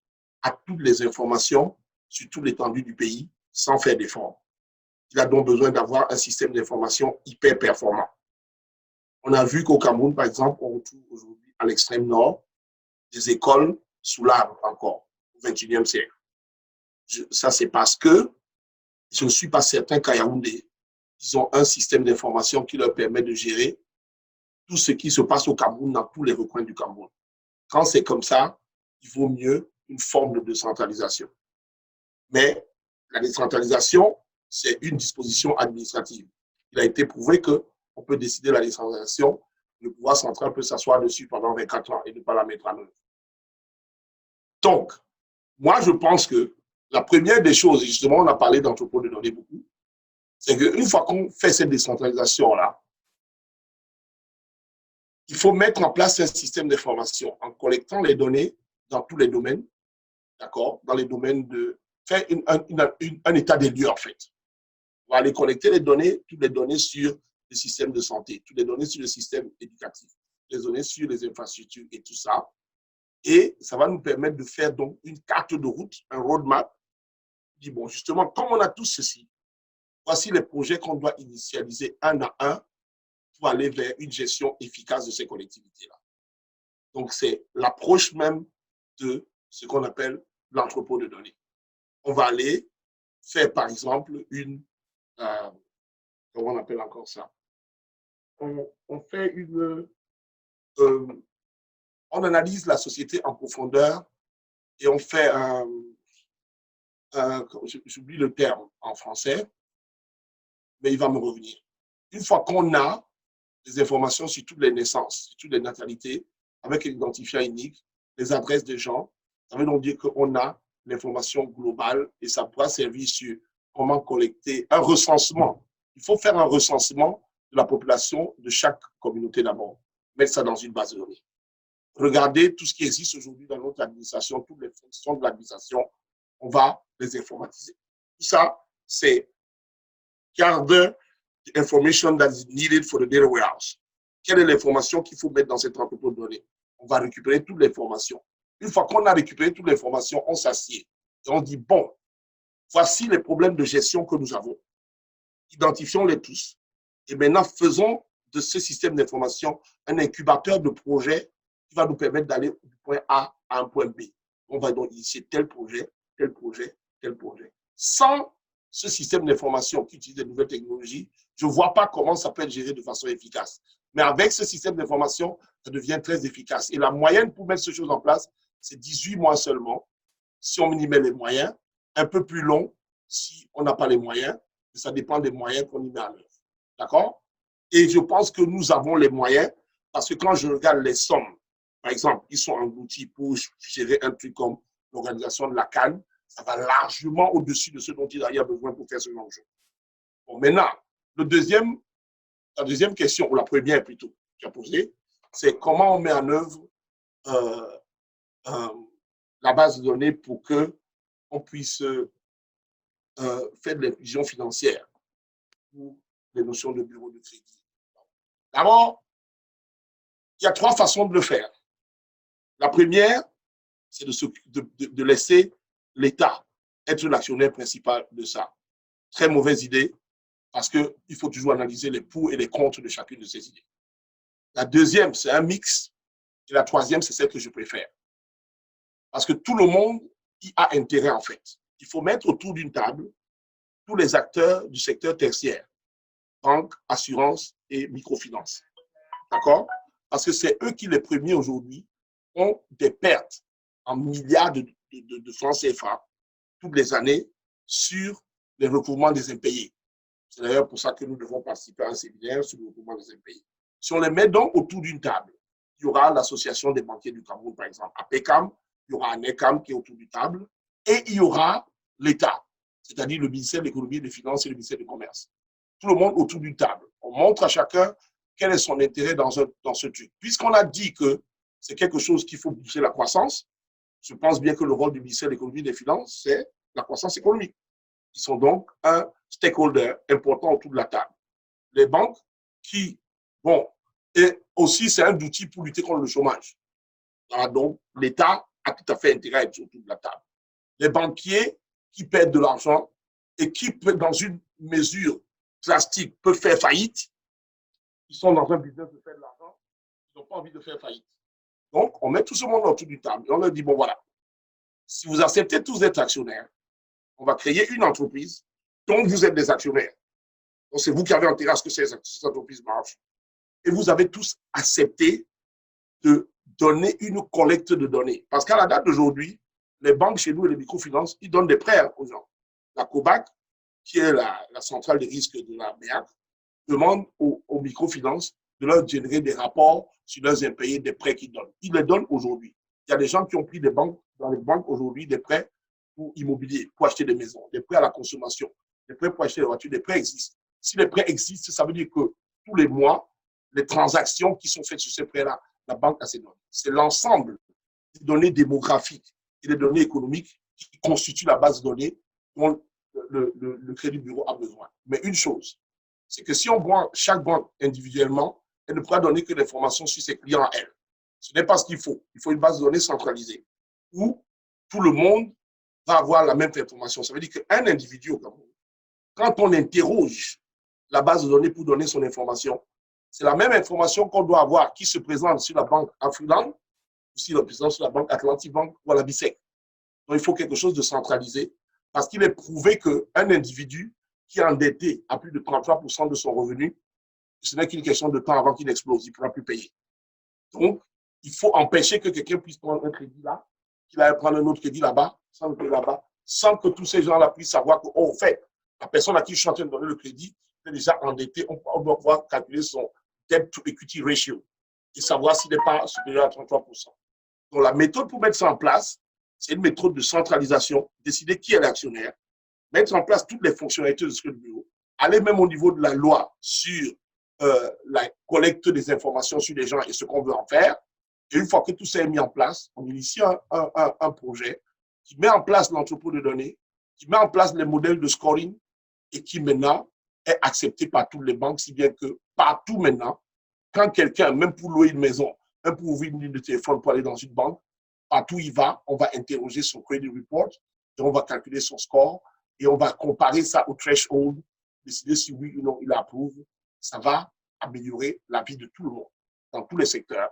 a toutes les informations sur toute l'étendue du pays sans faire d'efforts. Il a donc besoin d'avoir un système d'information hyper performant. On a vu qu'au Cameroun, par exemple, on retrouve aujourd'hui à l'extrême nord des écoles sous l'arbre encore, au XXIe siècle. Ça, c'est parce que je ne suis pas certain qu'à Yaoundé, ils ont un système d'information qui leur permet de gérer tout ce qui se passe au Cameroun dans tous les recoins du Cameroun. Quand c'est comme ça, il vaut mieux une forme de décentralisation. Mais la décentralisation, c'est une disposition administrative. Il a été prouvé qu'on peut décider la décentralisation, le pouvoir central peut s'asseoir dessus pendant 24 ans et ne pas la mettre en œuvre. Donc, moi, je pense que la première des choses, et justement, on a parlé d'entrepôt de données beaucoup, c'est qu'une fois qu'on fait cette décentralisation-là, il faut mettre en place un système d'information en collectant les données dans tous les domaines, d'accord, dans les domaines de faire un état des lieux, en fait. On va aller collecter les données, toutes les données sur le système de santé, toutes les données sur le système éducatif, les données sur les infrastructures et tout ça. Et ça va nous permettre de faire donc une carte de route, un roadmap. Dit, bon, justement, comme on a tout ceci, voici les projets qu'on doit initialiser un à un pour aller vers une gestion efficace de ces collectivités-là. Donc, c'est l'approche même de ce qu'on appelle l'entrepôt de données. On va aller faire, par exemple, comment on appelle encore ça? On fait on analyse la société en profondeur et on fait j'oublie le terme en français, mais il va me revenir. Une fois qu'on a des informations sur toutes les naissances, sur toutes les natalités, avec un identifiant unique, les adresses des gens, ça veut donc dire qu'on a l'information globale et ça pourra servir sur comment collecter un recensement. Il faut faire un recensement de la population de chaque communauté d'abord, mettre ça dans une base de données. Regardez tout ce qui existe aujourd'hui dans notre administration, toutes les fonctions de l'administration, on va les informatiser. Tout ça, c'est gather the information that is needed for the data warehouse. Quelle est l'information qu'il faut mettre dans cet entrepôt de données? On va récupérer toute l'information. Une fois qu'on a récupéré toute l'information, on s'assied et on dit, bon, voici les problèmes de gestion que nous avons. Identifions-les tous. Et maintenant, faisons de ce système d'information un incubateur de projets qui va nous permettre d'aller du point A à un point B. On va donc initier tel projet, tel projet, tel projet. Sans ce système d'information qui utilise les nouvelles technologies, je ne vois pas comment ça peut être géré de façon efficace. Mais avec ce système d'information, ça devient très efficace. Et la moyenne pour mettre ces choses en place, c'est 18 mois seulement, si on y met les moyens. Un peu plus long si on n'a pas les moyens, mais ça dépend des moyens qu'on y met en œuvre. D'accord? Et je pense que nous avons les moyens, parce que quand je regarde les sommes, par exemple, ils sont engloutis pour gérer un truc comme l'organisation de la CAN, ça va largement au-dessus de ce dont il y a besoin pour faire ce genre de choses. Bon, maintenant, la deuxième question, ou la première plutôt, que tu as posée, c'est comment on met en œuvre la base de données pour qu'on puisse fait de l'inclusion financière pour les notions de bureau de crédit. D'abord, il y a 3 façons de le faire. La première, c'est de laisser l'État être l'actionnaire principal de ça. Très mauvaise idée, parce qu'il faut toujours analyser les pour et les contre de chacune de ces idées. La deuxième, c'est un mix. Et la troisième, c'est celle que je préfère. Parce que tout le monde y a intérêt, en fait. Il faut mettre autour d'une table tous les acteurs du secteur tertiaire, banque, assurance et microfinance. D'accord? Parce que c'est eux qui, les premiers aujourd'hui, ont des pertes en milliards de francs CFA toutes les années sur les recouvrements des impayés. C'est d'ailleurs pour ça que nous devons participer à un séminaire sur le recouvrement des impayés. Si on les met donc autour d'une table, il y aura l'Association des banquiers du Cameroun, par exemple, APECAM, il y aura un ECAM qui est autour d'une table, et il y aura l'État, c'est-à-dire le ministère de l'Économie et des Finances et le ministère du Commerce. Tout le monde autour d'une table. On montre à chacun quel est son intérêt dans ce truc. Puisqu'on a dit que c'est quelque chose qu'il faut pousser la croissance, je pense bien que le rôle du ministère de l'Économie et des Finances, c'est la croissance économique. Ils sont donc un stakeholder important autour de la table. Les banques qui, bon, et aussi c'est un outil pour lutter contre le chômage. Alors donc, l'État a tout à fait intérêt à être autour de la table. Les banquiers qui perdent de l'argent et qui, dans une mesure drastique, peuvent faire faillite, ils sont dans un business de faire de l'argent, ils n'ont pas envie de faire faillite. Donc, on met tout ce monde autour du table et on leur dit, bon voilà, si vous acceptez tous d'être actionnaires, on va créer une entreprise dont vous êtes des actionnaires. Donc, c'est vous qui avez intérêt à ce que cette entreprise marche. Et vous avez tous accepté de donner une collecte de données. Parce qu'à la date d'aujourd'hui, les banques chez nous et les microfinances, ils donnent des prêts aux gens. La COBAC, qui est la centrale des risques de la BEAC, demande aux microfinances de leur générer des rapports sur leurs impayés des prêts qu'ils donnent. Ils les donnent aujourd'hui. Il y a des gens qui ont pris dans les banques aujourd'hui des prêts pour immobilier, pour acheter des maisons, des prêts à la consommation, des prêts pour acheter des voitures, des prêts existent. Si les prêts existent, ça veut dire que tous les mois, les transactions qui sont faites sur ces prêts-là, la banque a ces données. C'est l'ensemble des données démographiques et des données économiques qui constituent la base de données dont le Crédit Bureau a besoin. Mais une chose, c'est que si on prend chaque banque individuellement, elle ne pourra donner que l'information sur ses clients à elle. Ce n'est pas ce qu'il faut. Il faut une base de données centralisée où tout le monde va avoir la même information. Ça veut dire qu'un individu au Cameroun, quand on interroge la base de données pour donner son information, c'est la même information qu'on doit avoir qui se présente sur la banque Afriland, ou si le présente sur la banque Atlantic Bank ou à la BICEC. Donc, il faut quelque chose de centralisé parce qu'il est prouvé qu'un individu qui est endetté à plus de 33% de son revenu, ce n'est qu'une question de temps avant qu'il explose, il ne pourra plus payer. Donc, il faut empêcher que quelqu'un puisse prendre un crédit là, qu'il aille prendre un autre crédit là-bas, sans que tous ces gens-là puissent savoir que, oh, en fait, la personne à qui je suis en train de donner le crédit est déjà endettée, on doit pouvoir calculer son debt to equity ratio et savoir s'il n'est pas supérieur à 33%. Donc, la méthode pour mettre ça en place, c'est une méthode de centralisation, décider qui est l'actionnaire, mettre en place toutes les fonctionnalités de ce bureau, aller même au niveau de la loi sur la collecte des informations sur les gens et ce qu'on veut en faire. Et une fois que tout ça est mis en place, on initie un projet qui met en place l'entrepôt de données, qui met en place les modèles de scoring et qui maintenant est accepté par toutes les banques, si bien que partout maintenant, quand quelqu'un, même pour louer une maison, même pour ouvrir une ligne de téléphone pour aller dans une banque, partout où il va, on va interroger son credit report et on va calculer son score et on va comparer ça au threshold, décider si oui ou non il approuve. Ça va améliorer la vie de tout le monde, dans tous les secteurs.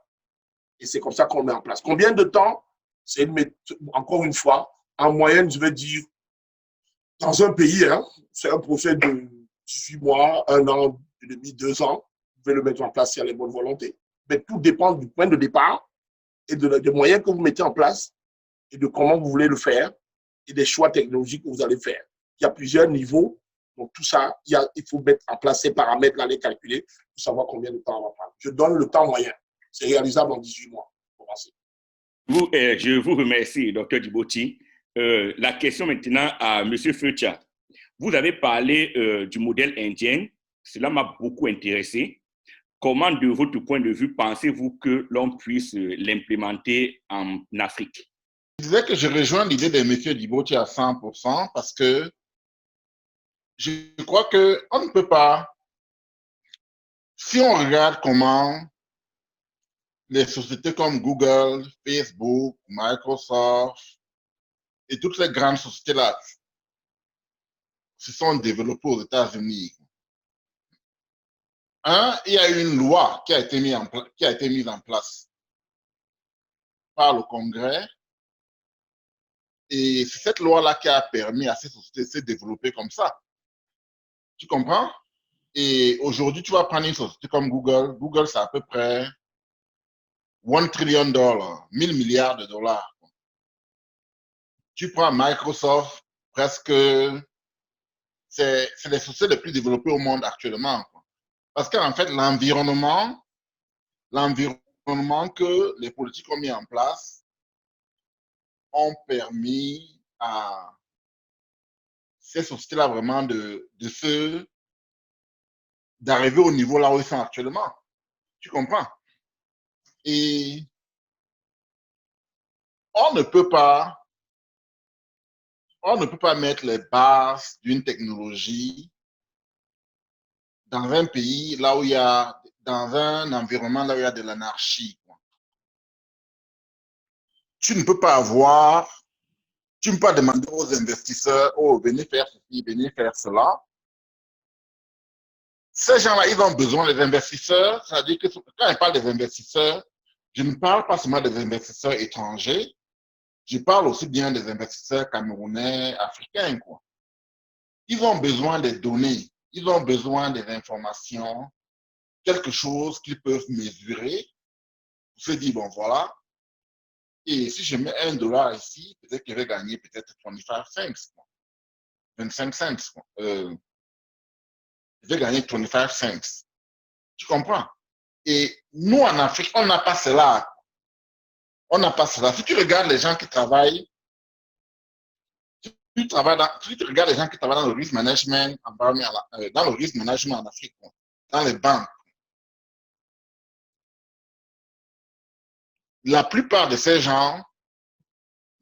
Et c'est comme ça qu'on met en place. Combien de temps? C'est encore une fois, en moyenne, je vais dire, dans un pays, hein, c'est un procès de 18 mois, 1 an et demi, 2 ans. Vous pouvez le mettre en place s'il y a les bonnes volontés. Mais tout dépend du point de départ et des moyens que vous mettez en place et de comment vous voulez le faire et des choix technologiques que vous allez faire. Il y a plusieurs niveaux. Donc, tout ça, il faut mettre en place ces paramètres-là, les calculer pour savoir combien de temps on va prendre. Je donne le temps moyen. C'est réalisable en 18 mois. Je vous remercie, Dr. Djibouti. La question maintenant à M. Feucha. Vous avez parlé du modèle indien. Cela m'a beaucoup intéressé. Comment, de votre point de vue, pensez-vous que l'on puisse l'implémenter en Afrique? Je disais que je rejoins l'idée de M. Djibouti à 100% parce que je crois qu'on ne peut pas, si on regarde comment les sociétés comme Google, Facebook, Microsoft et toutes les grandes sociétés-là se sont développées aux États-Unis. Il y a une loi qui a été mise en place par le Congrès et c'est cette loi-là qui a permis à ces sociétés de se développer comme ça. Tu comprends? Et aujourd'hui, tu vas prendre une société comme Google. Google, c'est à peu près $1 trillion, 1000 milliards de dollars. Tu prends Microsoft, presque, c'est les sociétés les plus développées au monde actuellement. Parce qu'en fait, l'environnement que les politiques ont mis en place ont permis à ces sociétés-là vraiment d'arriver au niveau là où ils sont actuellement. Tu comprends? Et on ne peut pas mettre les bases d'une technologie dans un pays là où il y a, dans un environnement là où il y a de l'anarchie. Tu ne peux pas demander aux investisseurs, oh, venez faire ceci, venez faire cela. Ces gens-là, ils ont besoin des investisseurs. C'est-à-dire que quand je parle des investisseurs, je ne parle pas seulement des investisseurs étrangers, je parle aussi bien des investisseurs camerounais, africains, quoi. Ils ont besoin des données, ils ont besoin des informations, quelque chose qu'ils peuvent mesurer pour se dire, bon, voilà, et si je mets $1 ici, peut-être que je vais gagner peut-être 25 cents, 25 cents. Je vais gagner 25 cents. Tu comprends? Et nous, en Afrique, on n'a pas cela. On n'a pas cela. Si tu regardes les gens qui travaillent, si tu regardes les gens qui travaillent dans le risk management, dans le risk management en Afrique, dans les banques, la plupart de ces gens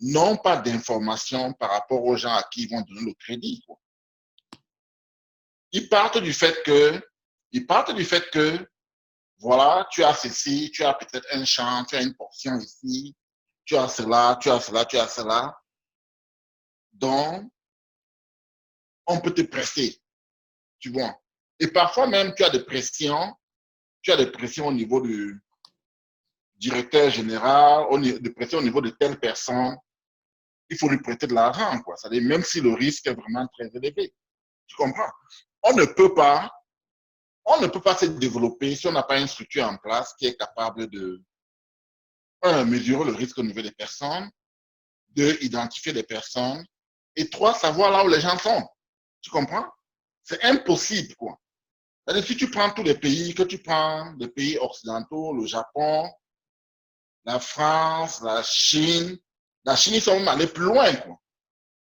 n'ont pas d'informations par rapport aux gens à qui ils vont donner le crédit. Ils partent du fait que, voilà, tu as ceci, tu as peut-être un champ, tu as une portion ici, tu as cela, tu as cela, tu as cela. Donc, on peut te prester, tu vois. Et parfois même, tu as des pressions au niveau du directeur général, des pressions au niveau de telle personne. Il faut lui prêter de l'argent, quoi. C'est-à-dire, même si le risque est vraiment très élevé. Tu comprends? On ne peut pas se développer si on n'a pas une structure en place qui est capable de, mesurer le risque au niveau des personnes, deux, identifier les personnes, et trois, savoir là où les gens sont. Tu comprends? C'est impossible, quoi. C'est-à-dire, si tu prends tous les pays, que tu prends les pays occidentaux, le Japon, la France, la Chine, ils sont même allés plus loin, quoi.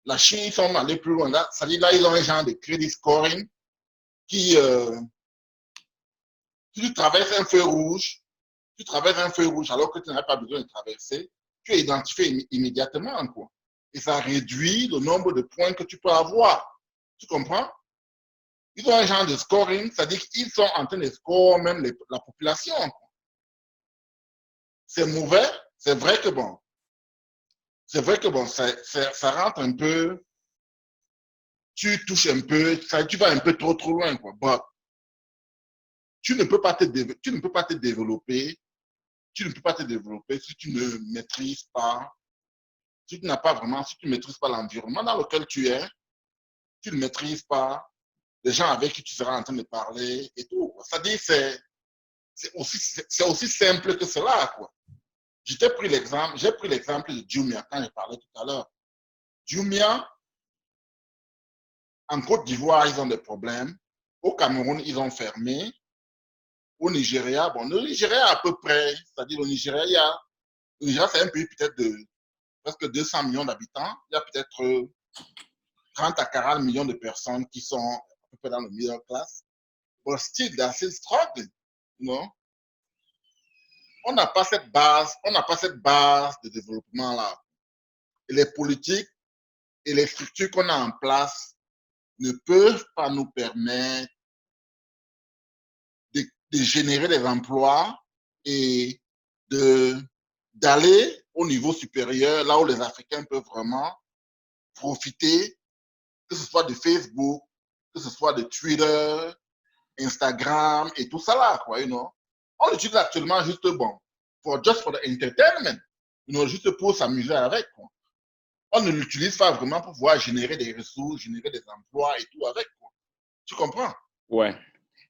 La Chine, ils sont même allés plus loin. C'est-à-dire, là, ils ont un genre de credit scoring qui, si tu traverses un feu rouge, alors que tu n'as pas besoin de traverser, tu es identifié immédiatement, quoi. Et ça réduit le nombre de points que tu peux avoir. Tu comprends? Ils ont un genre de scoring, c'est-à-dire qu'ils sont en train de scorer même la population. C'est mauvais, c'est vrai que bon, ça rentre un peu, tu touches un peu, tu vas un peu trop loin, quoi. But, tu ne peux pas te développer si tu ne maîtrises pas, si tu ne maîtrises pas l'environnement dans lequel tu es, tu ne maîtrises pas les gens avec qui tu seras en train de parler et tout. C'est-à-dire, c'est aussi simple que cela, quoi. J'ai pris l'exemple de Jumia quand je parlais tout à l'heure. Jumia, en Côte d'Ivoire, ils ont des problèmes. Au Cameroun, ils ont fermé. Au Nigeria, bon, le Nigeria à peu près, c'est-à-dire le Nigeria, c'est un pays peut-être de presque 200 millions d'habitants. Il y a peut-être 30 à 40 millions de personnes qui sont à peu près dans le middle class. But still, that's still struggling, you know? On n'a pas cette base de développement là. Et les politiques et les structures qu'on a en place ne peuvent pas nous permettre de générer des emplois et d'aller au niveau supérieur, là où les Africains peuvent vraiment profiter, que ce soit de Facebook, que ce soit de Twitter, Instagram et tout ça là, quoi, you know. On l'utilise actuellement juste, bon, just for the entertainment, you know, juste pour s'amuser avec, quoi. On ne l'utilise pas vraiment pour pouvoir générer des ressources, générer des emplois et tout avec, quoi. Tu comprends? Ouais.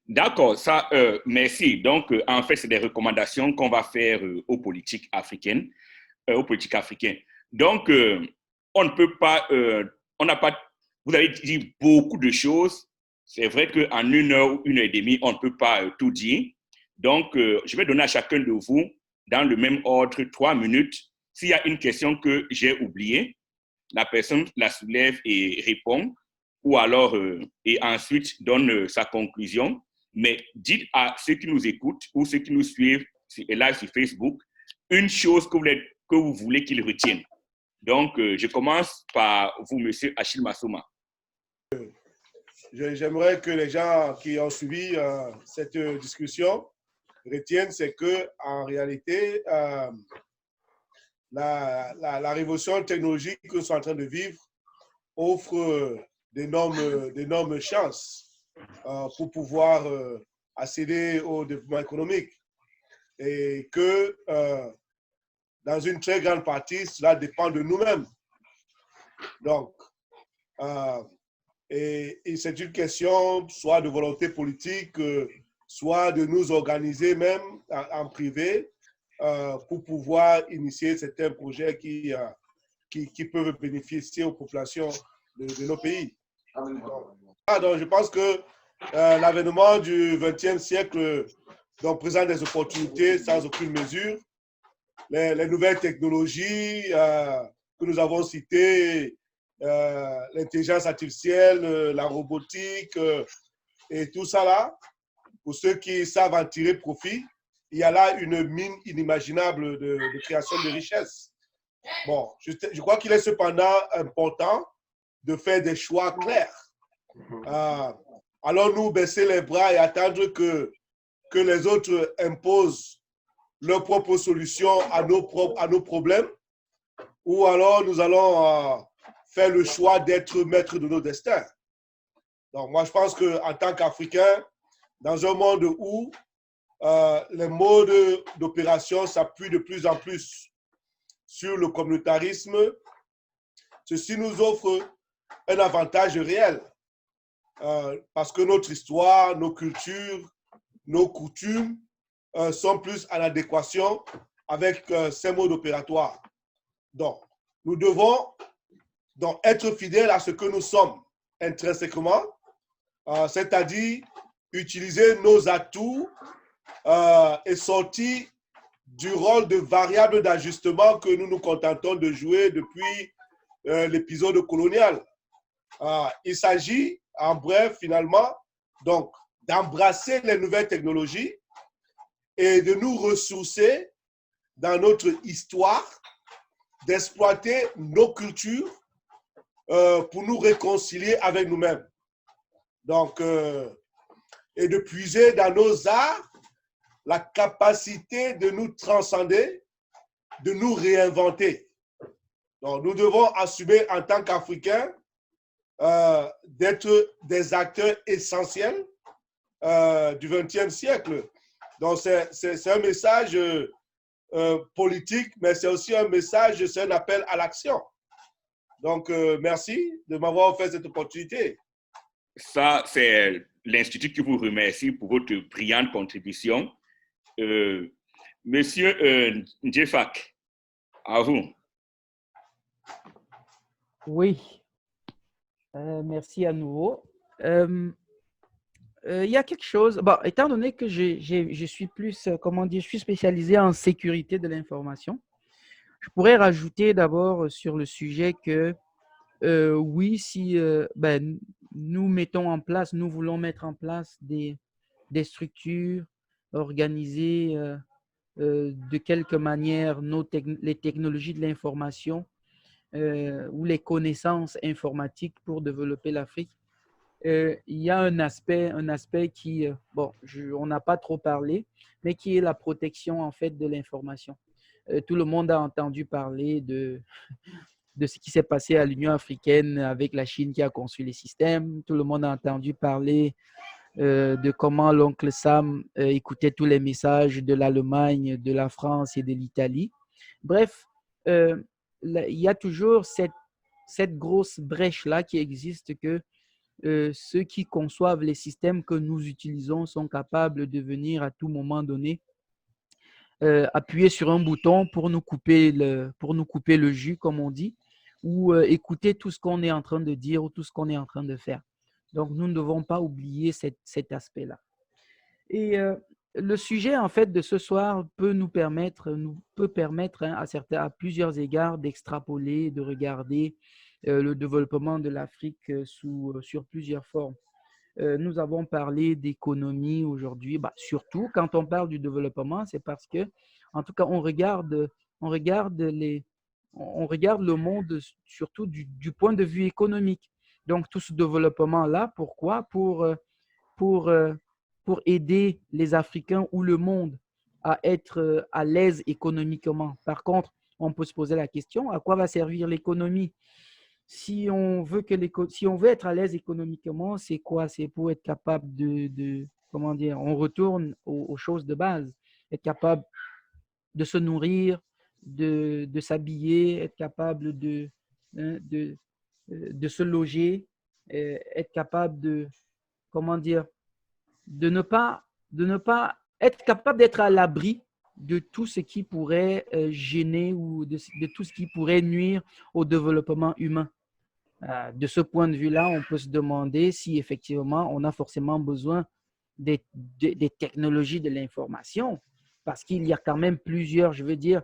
D'accord, ça, merci. Donc, en fait, c'est des recommandations qu'on va faire aux politiques africaines, aux politiques africains. Donc, on ne peut pas, on n'a pas, vous avez dit beaucoup de choses. C'est vrai qu'en 1 heure ou 1 heure et demie, on ne peut pas tout dire. Donc, je vais donner à chacun de vous, dans le même ordre, 3 minutes. S'il y a une question que j'ai oubliée, la personne la soulève et répond, ou alors, et ensuite donne sa conclusion. Mais dites à ceux qui nous écoutent ou ceux qui nous suivent live sur Facebook une chose que vous voulez qu'ils retiennent. Donc, je commence par vous, Monsieur Achille Massouma. J'aimerais que les gens qui ont suivi cette discussion retiennent, c'est que en réalité, la révolution technologique que nous sommes en train de vivre offre d'énormes chances pour pouvoir accéder au développement économique. Et que dans une très grande partie, cela dépend de nous-mêmes. Donc, et c'est une question soit de volonté politique, soit de nous organiser même en privé pour pouvoir initier certains projets qui peuvent bénéficier aux populations de nos pays. Donc, je pense que l'avènement du XXe siècle présente des opportunités sans aucune mesure. Les nouvelles technologies que nous avons citées, l'intelligence artificielle, la robotique et tout ça là, pour ceux qui savent en tirer profit, il y a là une mine inimaginable de création de richesses. Bon, je crois qu'il est cependant important de faire des choix clairs. Allons-nous baisser les bras et attendre que les autres imposent leurs propres solutions à nos problèmes, ou alors nous allons faire le choix d'être maîtres de nos destins. Donc, moi, je pense qu'en tant qu'Africain, dans un monde où les modes d'opération s'appuient de plus en plus sur le communautarisme, ceci nous offre un avantage réel parce que notre histoire, nos cultures, nos coutumes sont plus en adéquation avec ces modes opératoires. Donc, nous devons donc être fidèles à ce que nous sommes intrinsèquement, c'est-à-dire utiliser nos atouts et sortir du rôle de variable d'ajustement que nous nous contentons de jouer depuis l'épisode colonial. Il s'agit, en bref, finalement, donc, d'embrasser les nouvelles technologies et de nous ressourcer dans notre histoire, d'exploiter nos cultures pour nous réconcilier avec nous-mêmes. Donc, et de puiser dans nos arts la capacité de nous transcender, de nous réinventer. Donc, nous devons assumer en tant qu'Africains d'être des acteurs essentiels du XXe siècle. Donc, c'est un message politique, mais c'est aussi un message, c'est un appel à l'action. Donc, merci de m'avoir offert cette opportunité. Ça, c'est l'Institut qui vous remercie pour votre brillante contribution. Monsieur Njefak, à vous. Oui, merci à nouveau. Il y a quelque chose, bon, étant donné que je suis plus, comment dire, je suis spécialisé en sécurité de l'information, je pourrais rajouter d'abord sur le sujet que oui, si nous mettons en place, nous voulons mettre en place des structures organisées de quelque manière les technologies de l'information ou les connaissances informatiques pour développer l'Afrique. il y a un aspect qui, on n'a pas trop parlé, mais qui est la protection en fait de l'information. Tout le monde a entendu parler de ce qui s'est passé à l'Union africaine avec la Chine qui a construit les systèmes. Tout le monde a entendu parler de comment l'oncle Sam écoutait tous les messages de l'Allemagne, de la France et de l'Italie. Bref, il y a toujours cette grosse brèche-là qui existe que ceux qui conçoivent les systèmes que nous utilisons sont capables de venir à tout moment donné appuyer sur un bouton pour nous couper le jus, comme on dit, ou écouter tout ce qu'on est en train de dire ou tout ce qu'on est en train de faire. Donc, nous ne devons pas oublier cet aspect-là. Et le sujet, en fait, de ce soir peut permettre hein, à plusieurs égards d'extrapoler, de regarder le développement de l'Afrique sur plusieurs formes. Nous avons parlé d'économie aujourd'hui. Surtout, quand on parle du développement, c'est parce que, en tout cas, on regarde le monde surtout du point de vue économique. Donc, tout ce développement-là, pourquoi? Pour aider les Africains ou le monde à être à l'aise économiquement. Par contre, on peut se poser la question, à quoi va servir l'économie? Si on veut être à l'aise économiquement, c'est quoi? C'est pour être capable comment dire, on retourne aux choses de base, être capable de se nourrir, de s'habiller, être capable de se loger, être capable comment dire, de ne pas être capable d'être à l'abri de tout ce qui pourrait gêner ou de tout ce qui pourrait nuire au développement humain. De ce point de vue-là, on peut se demander si effectivement on a forcément besoin des technologies de l'information, parce qu'il y a quand même plusieurs, je veux dire,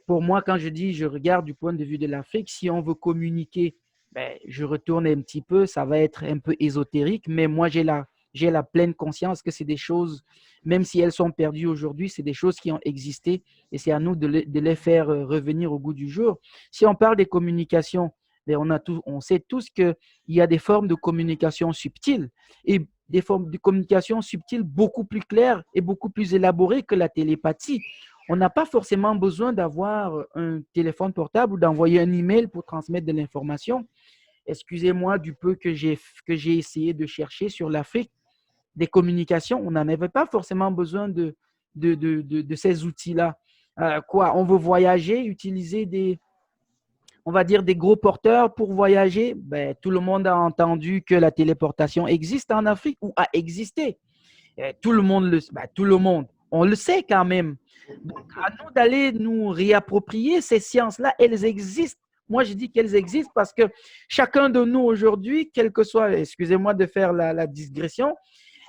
pour moi, quand je regarde du point de vue de l'Afrique, si on veut communiquer, je retourne un petit peu, ça va être un peu ésotérique, mais moi, j'ai la pleine conscience que c'est des choses, même si elles sont perdues aujourd'hui, c'est des choses qui ont existé et c'est à nous de les faire revenir au goût du jour. Si on parle des communications, on sait tous qu'il y a des formes de communication subtiles et des formes de communication subtiles beaucoup plus claires et beaucoup plus élaborées que la télépathie. On n'a pas forcément besoin d'avoir un téléphone portable ou d'envoyer un email pour transmettre de l'information. Excusez-moi du peu que j'ai essayé de chercher sur l'Afrique des communications. On n'en avait pas forcément besoin de ces outils-là. On veut voyager, utiliser on va dire des gros porteurs pour voyager. Tout le monde a entendu que la téléportation existe en Afrique ou a existé. Tout le monde, on le sait quand même. Donc, à nous d'aller nous réapproprier ces sciences-là, elles existent. Moi, je dis qu'elles existent parce que chacun de nous aujourd'hui, quel que soit, excusez-moi de faire la digression,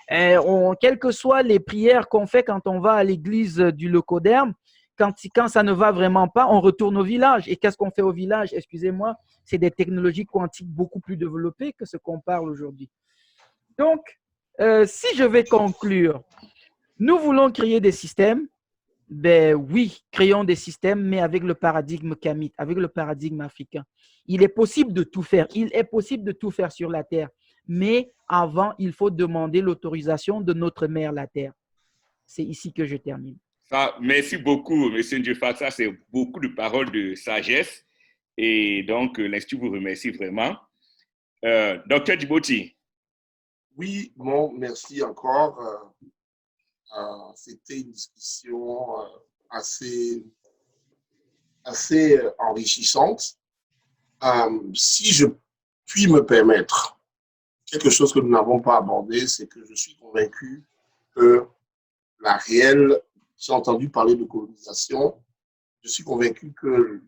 quelles que soient les prières qu'on fait quand on va à l'église du Locoderme, quand ça ne va vraiment pas, on retourne au village. Et qu'est-ce qu'on fait au village? Excusez-moi, c'est des technologies quantiques beaucoup plus développées que ce qu'on parle aujourd'hui. Donc, si je vais conclure, nous voulons créer des systèmes. Oui, créons des systèmes, mais avec le paradigme kamite, avec le paradigme africain. Il est possible de tout faire. Il est possible de tout faire sur la Terre. Mais avant, il faut demander l'autorisation de notre mère, la Terre. C'est ici que je termine. Merci beaucoup, M. Ndjefak. Ça, c'est beaucoup de paroles de sagesse. Et donc, l'Institut vous remercie vraiment. Dr. Djibouti. Oui, bon, merci encore. C'était une discussion assez enrichissante. Si je puis me permettre, quelque chose que nous n'avons pas abordé, c'est que je suis convaincu que j'ai entendu parler de colonisation, je suis convaincu que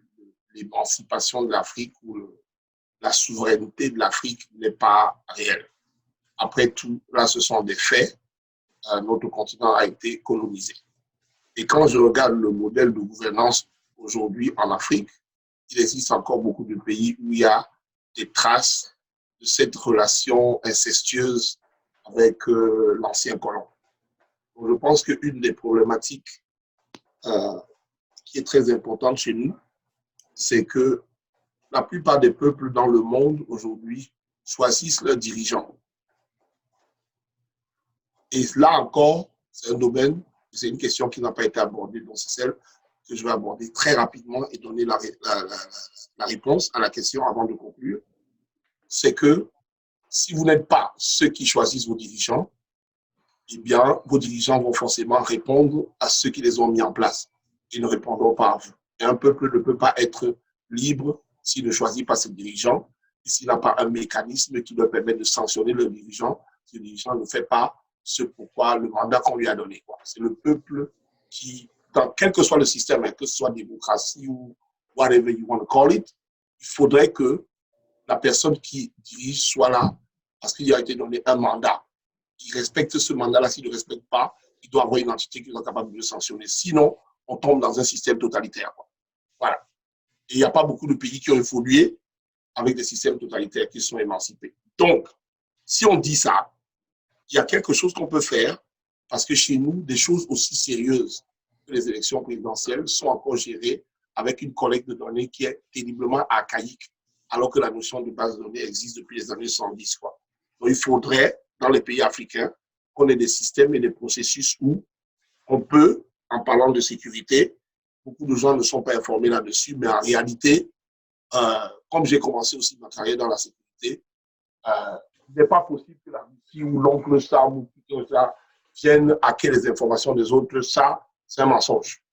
l'émancipation de l'Afrique ou la souveraineté de l'Afrique n'est pas réelle. Après tout, là, ce sont des faits. Notre continent a été colonisé. Et quand je regarde le modèle de gouvernance aujourd'hui en Afrique, il existe encore beaucoup de pays où il y a des traces de cette relation incestueuse avec l'ancien colon. Donc, je pense qu'une des problématiques qui est très importante chez nous, c'est que la plupart des peuples dans le monde aujourd'hui choisissent leurs dirigeants Et là encore, c'est un domaine, c'est une question qui n'a pas été abordée, donc c'est celle que je vais aborder très rapidement et donner la réponse à la question avant de conclure. C'est que si vous n'êtes pas ceux qui choisissent vos dirigeants, eh bien, vos dirigeants vont forcément répondre à ceux qui les ont mis en place. Ils ne répondront pas à vous. Et un peuple ne peut pas être libre s'il ne choisit pas ses dirigeants et s'il n'a pas un mécanisme qui leur permet de sanctionner le dirigeant si le dirigeant ne fait pas ce pourquoi le mandat qu'on lui a donné. C'est le peuple qui, dans quel que soit le système, que ce soit démocratie ou whatever you want to call it, il faudrait que la personne qui dirige soit là parce qu'il a été donné un mandat. Il respecte ce mandat-là. S'il ne le respecte pas, il doit avoir une entité qui soit capable de le sanctionner. Sinon, on tombe dans un système totalitaire. Voilà. Et il n'y a pas beaucoup de pays qui ont évolué avec des systèmes totalitaires qui sont émancipés. Donc, si on dit ça, il y a quelque chose qu'on peut faire parce que chez nous, des choses aussi sérieuses que les élections présidentielles sont encore gérées avec une collecte de données qui est terriblement archaïque, alors que la notion de base de données existe depuis les années 70. Donc, il faudrait, dans les pays africains, qu'on ait des systèmes et des processus où on peut, en parlant de sécurité, beaucoup de gens ne sont pas informés là-dessus, mais en réalité, comme j'ai commencé aussi ma carrière dans la sécurité, il n'est pas possible que la Russie ou l'oncle Sam ou tout ça viennent hacker les informations des autres. Ça, c'est un mensonge.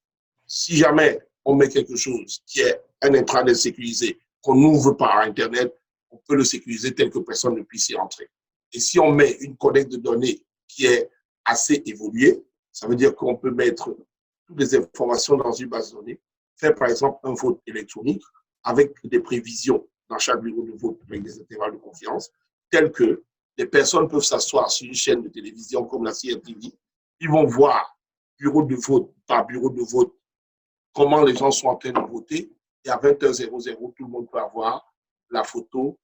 Si jamais on met quelque chose qui est un intranet sécurisé, qu'on n'ouvre par Internet, on peut le sécuriser tel que personne ne puisse y entrer. Et si on met une collecte de données qui est assez évoluée, ça veut dire qu'on peut mettre toutes les informations dans une base de données, faire par exemple un vote électronique avec des prévisions dans chaque bureau de vote avec des intervalles de confiance, tels que les personnes peuvent s'asseoir sur une chaîne de télévision comme la CRTV, ils vont voir bureau de vote par bureau de vote comment les gens sont en train de voter, et à 20h00, tout le monde peut avoir la photo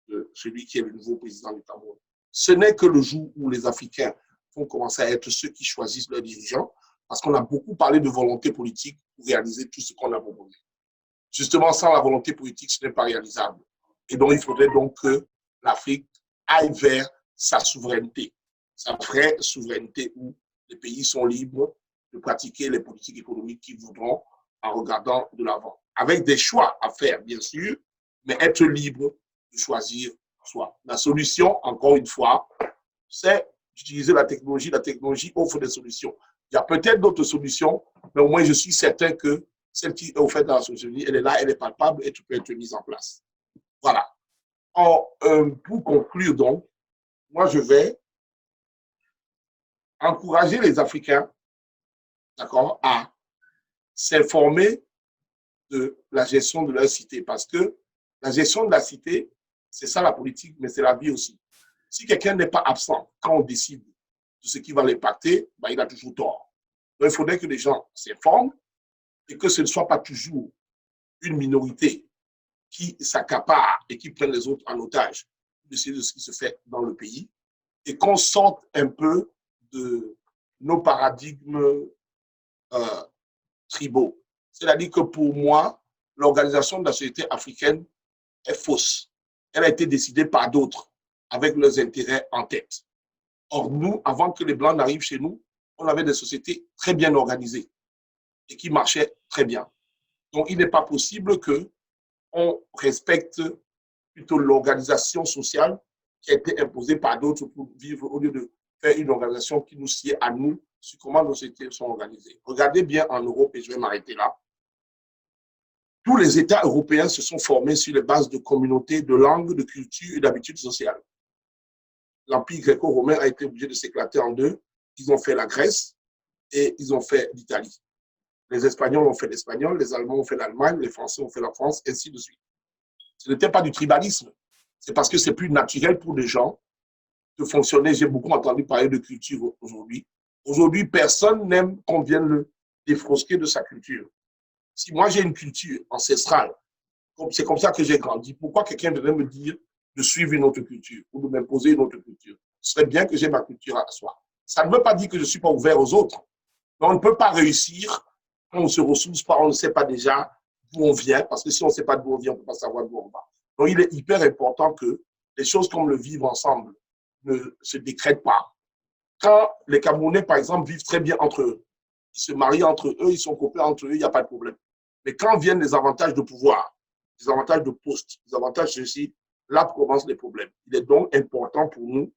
de celui qui est le nouveau président du Cameroun. Ce n'est que le jour où les Africains vont commencer à être ceux qui choisissent leurs dirigeants, parce qu'on a beaucoup parlé de volonté politique pour réaliser tout ce qu'on a proposé. Justement, sans la volonté politique, ce n'est pas réalisable. Et donc, il faudrait donc que l'Afrique aille vers sa souveraineté, sa vraie souveraineté où les pays sont libres de pratiquer les politiques économiques qu'ils voudront en regardant de l'avant. Avec des choix à faire, bien sûr, mais être libre de choisir soi. La solution, encore une fois, c'est d'utiliser la technologie. La technologie offre des solutions. Il y a peut-être d'autres solutions, mais au moins je suis certain que celle qui est offerte dans la société, elle est là, elle est palpable et tout peut être mise en place. Voilà. Pour conclure donc, moi je vais encourager les Africains, d'accord, à s'informer de la gestion de leur cité, parce que la gestion de la cité, c'est ça la politique, mais c'est la vie aussi. Si quelqu'un n'est pas absent quand on décide de ce qui va l'impacter, ben, il a toujours tort. Donc il faudrait que les gens s'informent et que ce ne soit pas toujours une minorité qui s'accapare et qui prenne les autres en otage de ce qui se fait dans le pays et qu'on sorte un peu de nos paradigmes tribaux. C'est-à-dire que pour moi, l'organisation de la société africaine est fausse. Elle a été décidée par d'autres avec leurs intérêts en tête. Or, nous, avant que les Blancs n'arrivent chez nous, on avait des sociétés très bien organisées et qui marchaient très bien. Donc, il n'est pas possible qu'on respecte plutôt l'organisation sociale qui a été imposée par d'autres pour vivre au lieu de faire une organisation qui nous sied à nous sur comment nos sociétés sont organisées. Regardez bien en Europe, et je vais m'arrêter là. Tous les États européens se sont formés sur les bases de communautés, de langues, de cultures et d'habitudes sociales. L'Empire gréco-romain a été obligé de s'éclater en deux. Ils ont fait la Grèce et ils ont fait l'Italie. Les Espagnols ont fait l'Espagnol, les Allemands ont fait l'Allemagne, les Français ont fait la France, et ainsi de suite. Ce n'était pas du tribalisme. C'est parce que c'est plus naturel pour les gens de fonctionner. J'ai beaucoup entendu parler de culture aujourd'hui. Aujourd'hui, personne n'aime qu'on vienne le défrosquer de sa culture. Si moi j'ai une culture ancestrale, c'est comme ça que j'ai grandi, pourquoi quelqu'un devrait me dire de suivre une autre culture ou de m'imposer une autre culture? Ce serait bien que j'ai ma culture à soi. Ça ne veut pas dire que je ne suis pas ouvert aux autres. Mais on ne peut pas réussir quand on ne se ressource pas, on ne sait pas déjà d'où on vient, parce que si on ne sait pas d'où on vient, on ne peut pas savoir d'où on va. Donc il est hyper important que les choses comme le vivre ensemble ne se décrètent pas, quand les Camerounais, par exemple, vivent très bien entre eux, ils se marient entre eux, ils sont copains entre eux, il n'y a pas de problème. Mais quand viennent les avantages de pouvoir, les avantages de poste, les avantages de ceci, là commencent les problèmes. Il est donc important pour nous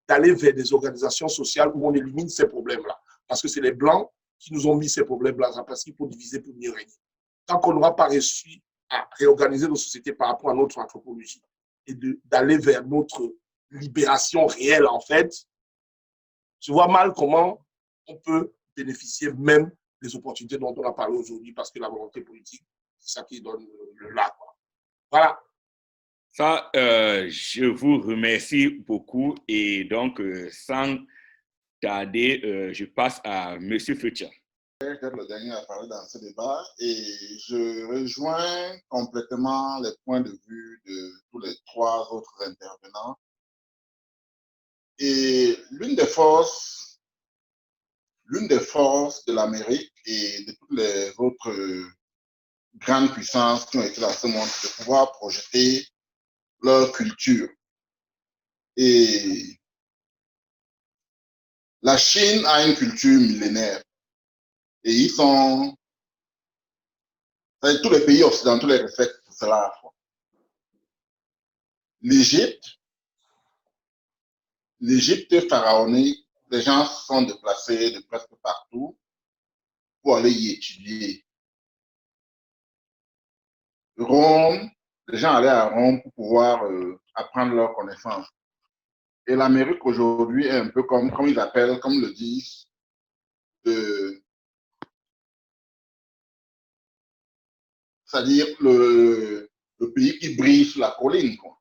d'aller vers des organisations sociales où on élimine ces problèmes-là. Parce que c'est les Blancs qui nous ont mis ces problèmes-là, parce qu'il faut diviser pour mieux régner. Tant qu'on n'aura pas réussi à réorganiser nos sociétés par rapport à notre anthropologie et d'aller vers notre libération réelle, en fait, je vois mal comment on peut bénéficier même des opportunités dont on a parlé aujourd'hui, parce que la volonté politique, c'est ça qui donne le là. Voilà. Ça, je vous remercie beaucoup. Et donc, sans tarder, je passe à M. Fletcher. Être le dernier à parler dans ce débat et je rejoins complètement les points de vue de tous les trois autres intervenants. Et l'une des forces de l'Amérique et de toutes les autres grandes puissances qui ont été dans ce monde, c'est de pouvoir projeter leur culture. Et la Chine a une culture millénaire. Et tous les pays occidentaux les respectent pour cela. L'Égypte pharaonique, les gens se sont déplacés de presque partout pour aller y étudier. Rome, les gens allaient à Rome pour pouvoir apprendre leurs connaissances. Et l'Amérique aujourd'hui est un peu comme ils appellent, comme le disent, c'est-à-dire le pays qui brille sur la colline, quoi.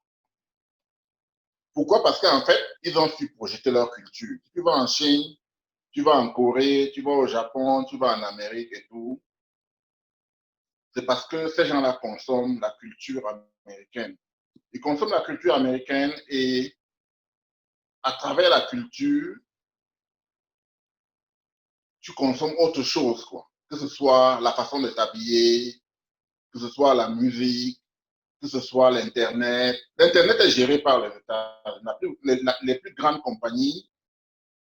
Pourquoi? Parce qu'en fait, ils ont su projeter leur culture. Tu vas en Chine, tu vas en Corée, tu vas au Japon, tu vas en Amérique et tout. C'est parce que ces gens-là consomment la culture américaine. Ils consomment la culture américaine et à travers la culture, tu consommes autre chose, quoi. Que ce soit la façon de t'habiller, que ce soit la musique, que ce soit l'Internet. L'Internet est géré par les États. Les plus grandes compagnies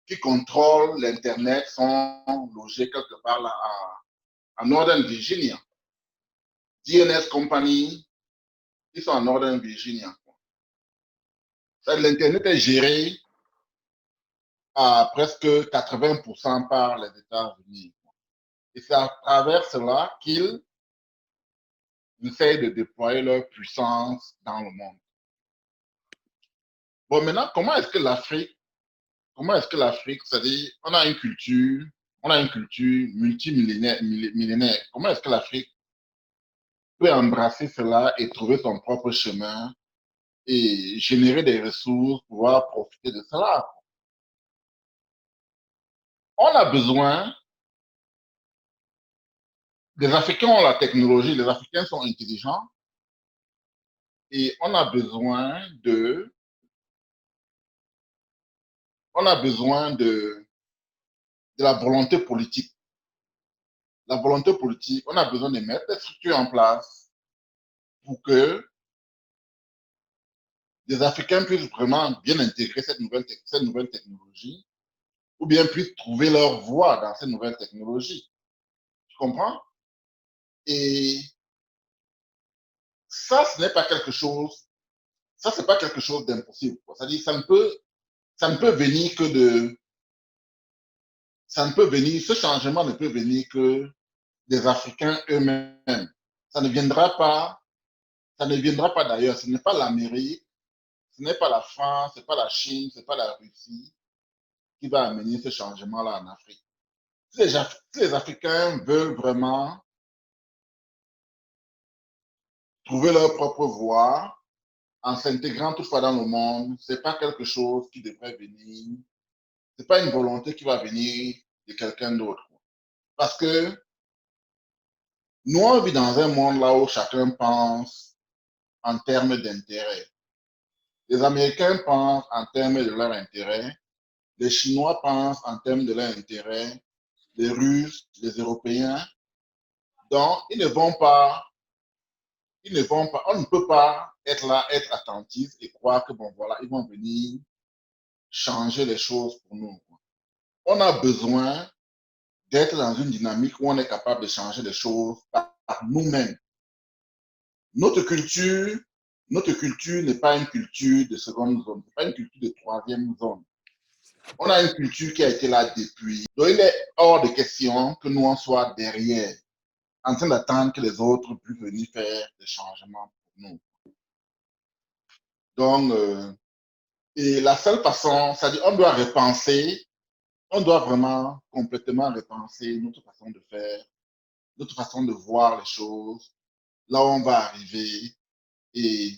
qui contrôlent l'Internet sont logées quelque part là à Northern Virginia. DNS Company, ils sont à Northern Virginia. L'Internet est géré à presque 80% par les États-Unis. Et c'est à travers cela qu'ils essayent de déployer leur puissance dans le monde. Bon, maintenant, comment est-ce que l'Afrique, c'est-à-dire, on a une culture multimillénaire. Comment est-ce que l'Afrique peut embrasser cela et trouver son propre chemin et générer des ressources, pouvoir profiter de cela? On a besoin, les Africains ont la technologie, les Africains sont intelligents et on a besoin de la volonté politique. La volonté politique, on a besoin de mettre des structures en place pour que les Africains puissent vraiment bien intégrer cette nouvelle technologie ou bien puissent trouver leur voie dans cette nouvelle technologie. Tu comprends? Et ça, ce n'est pas quelque chose, ça, c'est pas quelque chose d'impossible. C'est-à-dire, ça ne peut venir que de, ce changement ne peut venir que des Africains eux-mêmes. Ça ne viendra pas d'ailleurs. Ce n'est pas l'Amérique, ce n'est pas la France, ce n'est pas la Chine, ce n'est pas la Russie qui va amener ce changement-là en Afrique. Si les Africains veulent vraiment trouver leur propre voie, en s'intégrant toutefois dans le monde, c'est pas quelque chose qui devrait venir, c'est pas une volonté qui va venir de quelqu'un d'autre. Parce que nous, on vit dans un monde là où chacun pense en termes d'intérêt. Les Américains pensent en termes de leur intérêt, les Chinois pensent en termes de leur intérêt, les Russes, les Européens. Donc, on ne peut pas être là, être attentif et croire que bon voilà, ils vont venir changer les choses pour nous. on a besoin d'être dans une dynamique où on est capable de changer les choses par nous-mêmes. Notre culture n'est pas une culture de seconde zone, ce n'est pas une culture de troisième zone. On a une culture qui a été là depuis. Donc, il est hors de question que nous, on soit derrière, en train d'attendre que les autres puissent venir faire des changements pour nous. Donc, et la seule façon, c'est-à-dire, on doit repenser, on doit vraiment complètement repenser notre façon de faire, notre façon de voir les choses, là où on va arriver. Et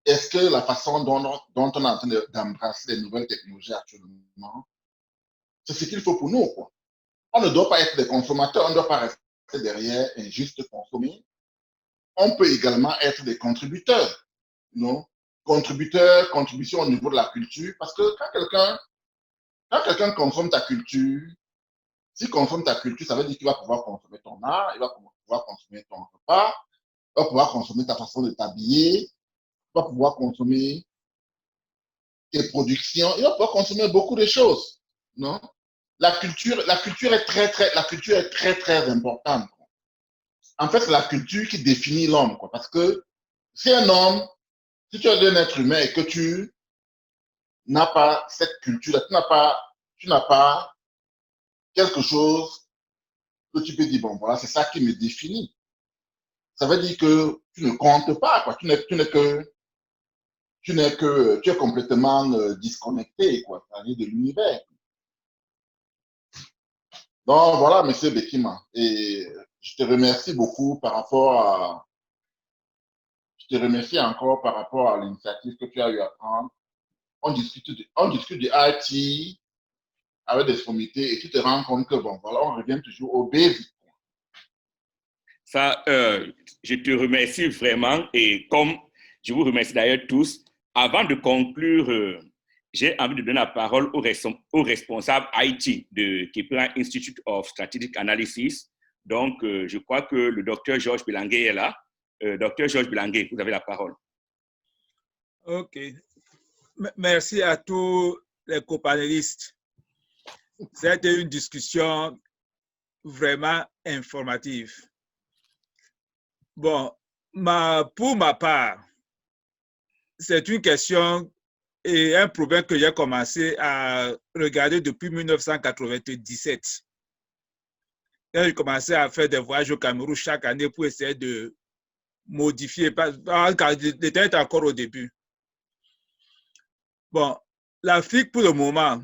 est-ce que la façon dont on est en train d'embrasser les nouvelles technologies actuellement, c'est ce qu'il faut pour nous, quoi. On ne doit pas être des consommateurs, on ne doit pas rester derrière et juste consommer. On peut également être des contributeurs, non? Contributeurs, contribution au niveau de la culture, parce que quand quelqu'un consomme ta culture, s'il consomme ta culture, ça veut dire qu'il va pouvoir consommer ton art, il va pouvoir consommer ton repas, il va pouvoir consommer ta façon de t'habiller, il va pouvoir consommer tes productions, il va pouvoir consommer beaucoup de choses, non? La culture est très importante. En fait, c'est la culture qui définit l'homme, quoi. Parce que si un homme, si tu es un être humain et que tu n'as pas cette culture, tu n'as pas quelque chose que tu peux dire, bon, voilà, c'est ça qui me définit. Ça veut dire que tu ne comptes pas, quoi. Tu es complètement disconnecté, quoi, de l'univers. Donc, voilà, monsieur Bekima. Et je te remercie beaucoup je te remercie encore par rapport à l'initiative que tu as eu à prendre. On discute de IT avec des comités et tu te rends compte que, bon, voilà, on revient toujours au basic. Ça, je te remercie vraiment et comme je vous remercie d'ailleurs tous, avant de conclure, j'ai envie de donner la parole au responsable IT de Kepler Institute of Strategic Analysis. Donc, je crois que le docteur Georges Belanguet est là. Docteur Georges Belanguet, vous avez la parole. OK. Merci à tous les copanélistes. C'était une discussion vraiment informative. Bon, pour ma part, c'est une question et un problème que j'ai commencé à regarder depuis 1997. J'ai commencé à faire des voyages au Cameroun chaque année pour essayer de modifier, car j'étais encore au début. Bon, l'Afrique pour le moment,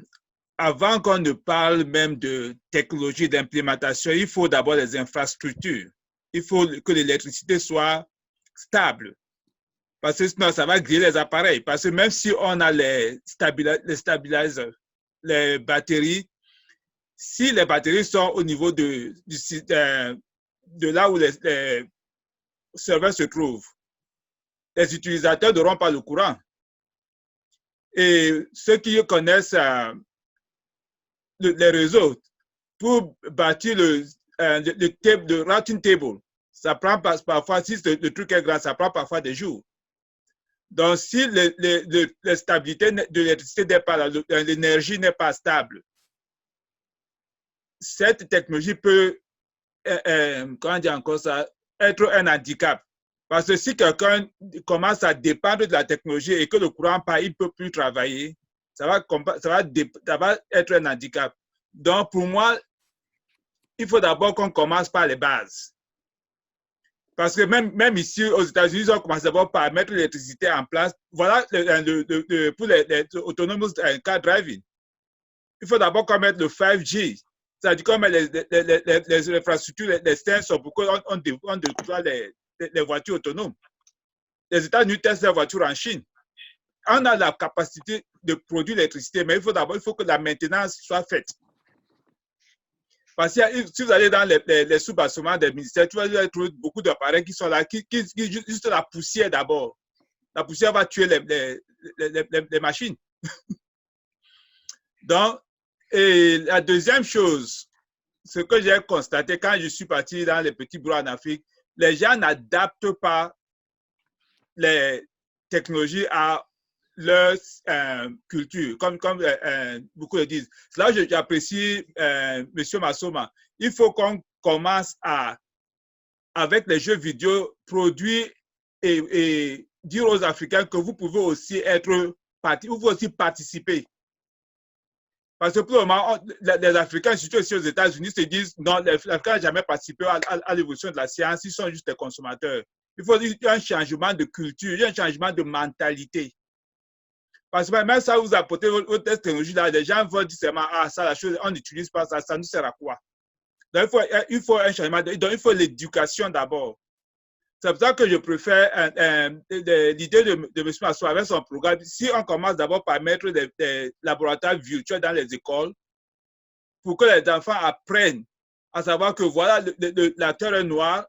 avant qu'on ne parle même de technologie d'implémentation, il faut d'abord les infrastructures. Il faut que l'électricité soit stable. Parce que sinon, ça va griller les appareils. Parce que même si on a les stabilisers, les batteries, si les batteries sont au niveau de là où les serveurs se trouvent, les utilisateurs n'auront pas le courant. Et ceux qui connaissent les réseaux, pour bâtir le routing table, ça prend parfois, si le truc est grand, ça prend parfois des jours. Donc, si la stabilité de l'électricité n'est pas là, l'énergie n'est pas stable, cette technologie peut, comment dire encore ça, être un handicap. Parce que si quelqu'un commence à dépendre de la technologie et que le courant part, il ne peut plus travailler, ça va être un handicap. Donc, pour moi, il faut d'abord qu'on commence par les bases. Parce que même ici, aux États-Unis, on commence d'abord par mettre l'électricité en place. Voilà pour les autonomous car driving. Il faut d'abord qu'on mette le 5G. C'est-à-dire qu'on met les infrastructures, les sensors pour qu'on déploie les voitures autonomes. Les États-Unis testent les voitures en Chine. On a la capacité de produire l'électricité, mais il faut que la maintenance soit faite. Parce que si vous allez dans les sous-bassements des ministères, tu vas trouver beaucoup d'appareils qui sont là, qui juste la poussière d'abord. La poussière va tuer les machines. Donc, et la deuxième chose, ce que j'ai constaté quand je suis parti dans les petits bourgs en Afrique, les gens n'adaptent pas les technologies à leur culture, comme beaucoup le disent. C'est là que j'apprécie M. Massoma. Il faut qu'on commence avec les jeux vidéo, produire et dire aux Africains que vous pouvez aussi vous pouvez aussi participer. Parce que pour le moment, les Africains, surtout ici aux États-Unis, se disent non, les Africains n'ont jamais participé à l'évolution de la science, ils sont juste des consommateurs. Il faut un changement de culture, un changement de mentalité. Parce que même ça, vous apportez votre technologie là, les gens vont dire seulement, ah, ça, la chose, on n'utilise pas ça, ça nous sert à quoi? Donc, il faut un changement, donc il faut l'éducation d'abord. C'est pour ça que je préfère l'idée de M. Massou avec son programme. Si on commence d'abord par mettre des laboratoires virtuels dans les écoles, pour que les enfants apprennent à savoir que voilà, la terre est noire,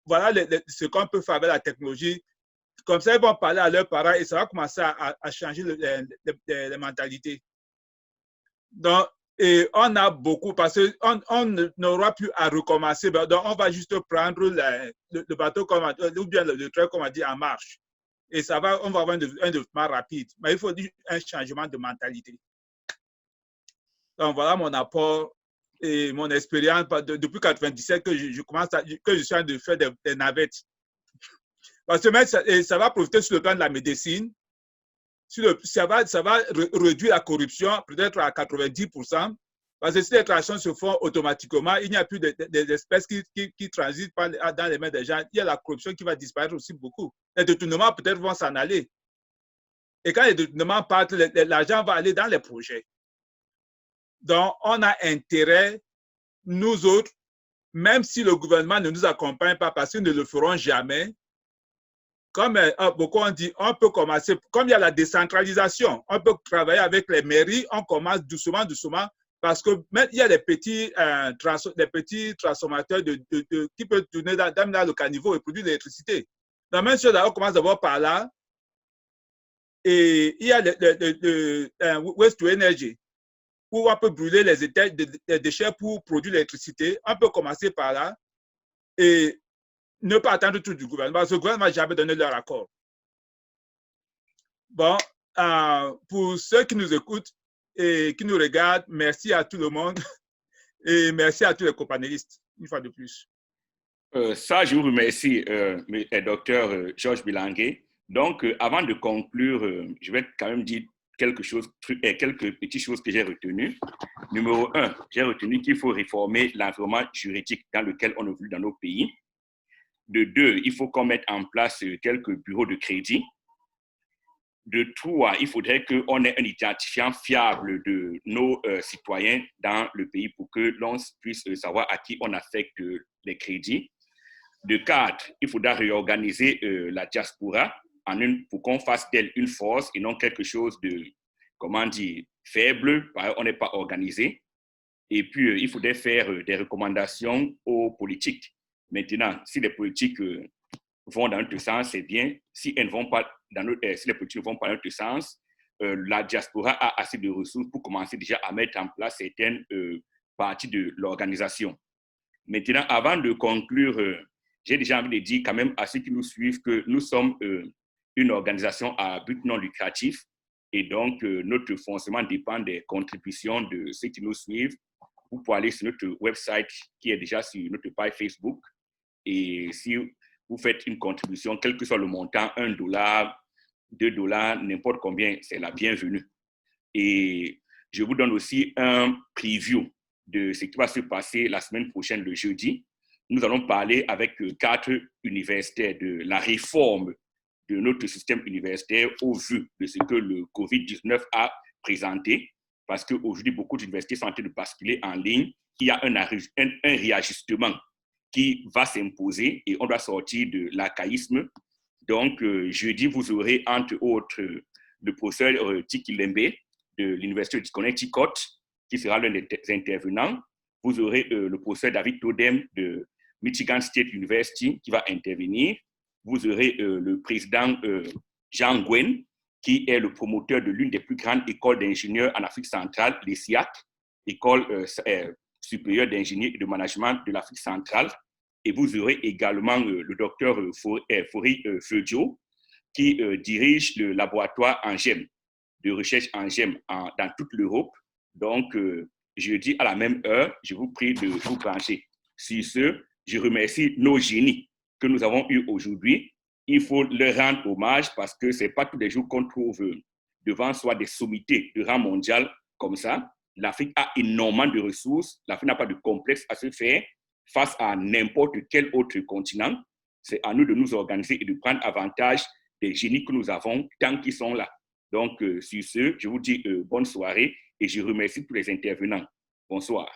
voilà ce qu'on peut faire avec la technologie. Comme ça, ils vont parler à leurs parents et ça va commencer à changer les mentalités. Donc, et on a beaucoup, parce qu'on n'aura plus à recommencer. Donc, on va juste prendre le bateau, ou bien le train, comme on dit, en marche. Et ça va, on va avoir un développement rapide. Mais il faut un changement de mentalité. Donc, voilà mon apport et mon expérience depuis 1997 que je commence que je suis en train de faire des navettes. Parce que ça va profiter sur le plan de la médecine. Ça va réduire la corruption peut-être à 90%. Parce que si les transactions se font automatiquement, il n'y a plus des espèces qui transitent dans les mains des gens. Il y a la corruption qui va disparaître aussi beaucoup. Les détournements peut-être vont s'en aller. Et quand les détournements partent, l'argent va aller dans les projets. Donc, on a intérêt, nous autres, même si le gouvernement ne nous accompagne pas parce qu'ils ne le feront jamais, comme beaucoup ont dit, on peut commencer, comme il y a la décentralisation, on peut travailler avec les mairies, on commence doucement, parce que même il y a des petits transformateurs qui peuvent tourner dans le caniveau et produire de l'électricité. Donc, même si on commence d'abord par là, et il y a le waste to energy, où on peut brûler les déchets pour produire l'électricité. On peut commencer par là et ne pas attendre tout du gouvernement, parce que le gouvernement n'a jamais donné leur accord. Bon, pour ceux qui nous écoutent et qui nous regardent, merci à tout le monde et merci à tous les copanélistes, une fois de plus. Ça, je vous remercie, docteur Georges Bilangué. Donc, avant de conclure, je vais quand même dire quelques petites choses que j'ai retenues. Numéro 1, j'ai retenu qu'il faut réformer l'environnement juridique dans lequel on évolue dans nos pays. De 2, il faut qu'on mette en place quelques bureaux de crédit. De 3, il faudrait qu'on ait un identifiant fiable de nos citoyens dans le pays pour que l'on puisse savoir à qui on affecte les crédits. De 4, il faudra réorganiser la diaspora pour qu'on fasse d'elle une force et non quelque chose de, comment dire, faible, on n'est pas organisé. Et puis, il faudrait faire des recommandations aux politiques. Maintenant, si les politiques vont dans notre sens, c'est bien. Si elles ne vont pas si les politiques ne vont pas dans notre sens, la diaspora a assez de ressources pour commencer déjà à mettre en place certaines parties de l'organisation. Maintenant, avant de conclure, j'ai déjà envie de dire quand même à ceux qui nous suivent que nous sommes une organisation à but non lucratif et donc notre fonctionnement dépend des contributions de ceux qui nous suivent. Vous pouvez aller sur notre website qui est déjà sur notre page Facebook et si vous faites une contribution, quel que soit le montant, $1, $2, n'importe combien, c'est la bienvenue. Et je vous donne aussi un preview de ce qui va se passer la semaine prochaine, le jeudi. Nous allons parler avec 4 universitaires de la réforme de notre système universitaire au vu de ce que le COVID-19 a présenté. Parce qu'aujourd'hui, beaucoup d'universités sont en train de basculer en ligne. Il y a un réajustement qui va s'imposer et on doit sortir de l'archaïsme. Donc, jeudi, vous aurez entre autres le professeur Tiki Lembe de l'Université du Connecticut, qui sera l'un des intervenants. Vous aurez le professeur David Todem de Michigan State University qui va intervenir. Vous aurez le président Jean Nguyen, qui est le promoteur de l'une des plus grandes écoles d'ingénieurs en Afrique centrale, l'ESIAC, École supérieure d'ingénierie et de management de l'Afrique centrale. Et vous aurez également le docteur Fori Feudio, qui dirige le laboratoire en GEM, de recherche en GEM dans toute l'Europe. Donc, jeudi à la même heure, je vous prie de vous brancher. Sur ce, je remercie nos génies que nous avons eus aujourd'hui. Il faut leur rendre hommage parce que ce n'est pas tous les jours qu'on trouve devant soi des sommités de rang mondial comme ça. L'Afrique a énormément de ressources. L'Afrique n'a pas de complexe à se faire face à n'importe quel autre continent. C'est à nous de nous organiser et de prendre avantage des génies que nous avons tant qu'ils sont là. Donc, sur ce, je vous dis bonne soirée et je remercie tous les intervenants. Bonsoir.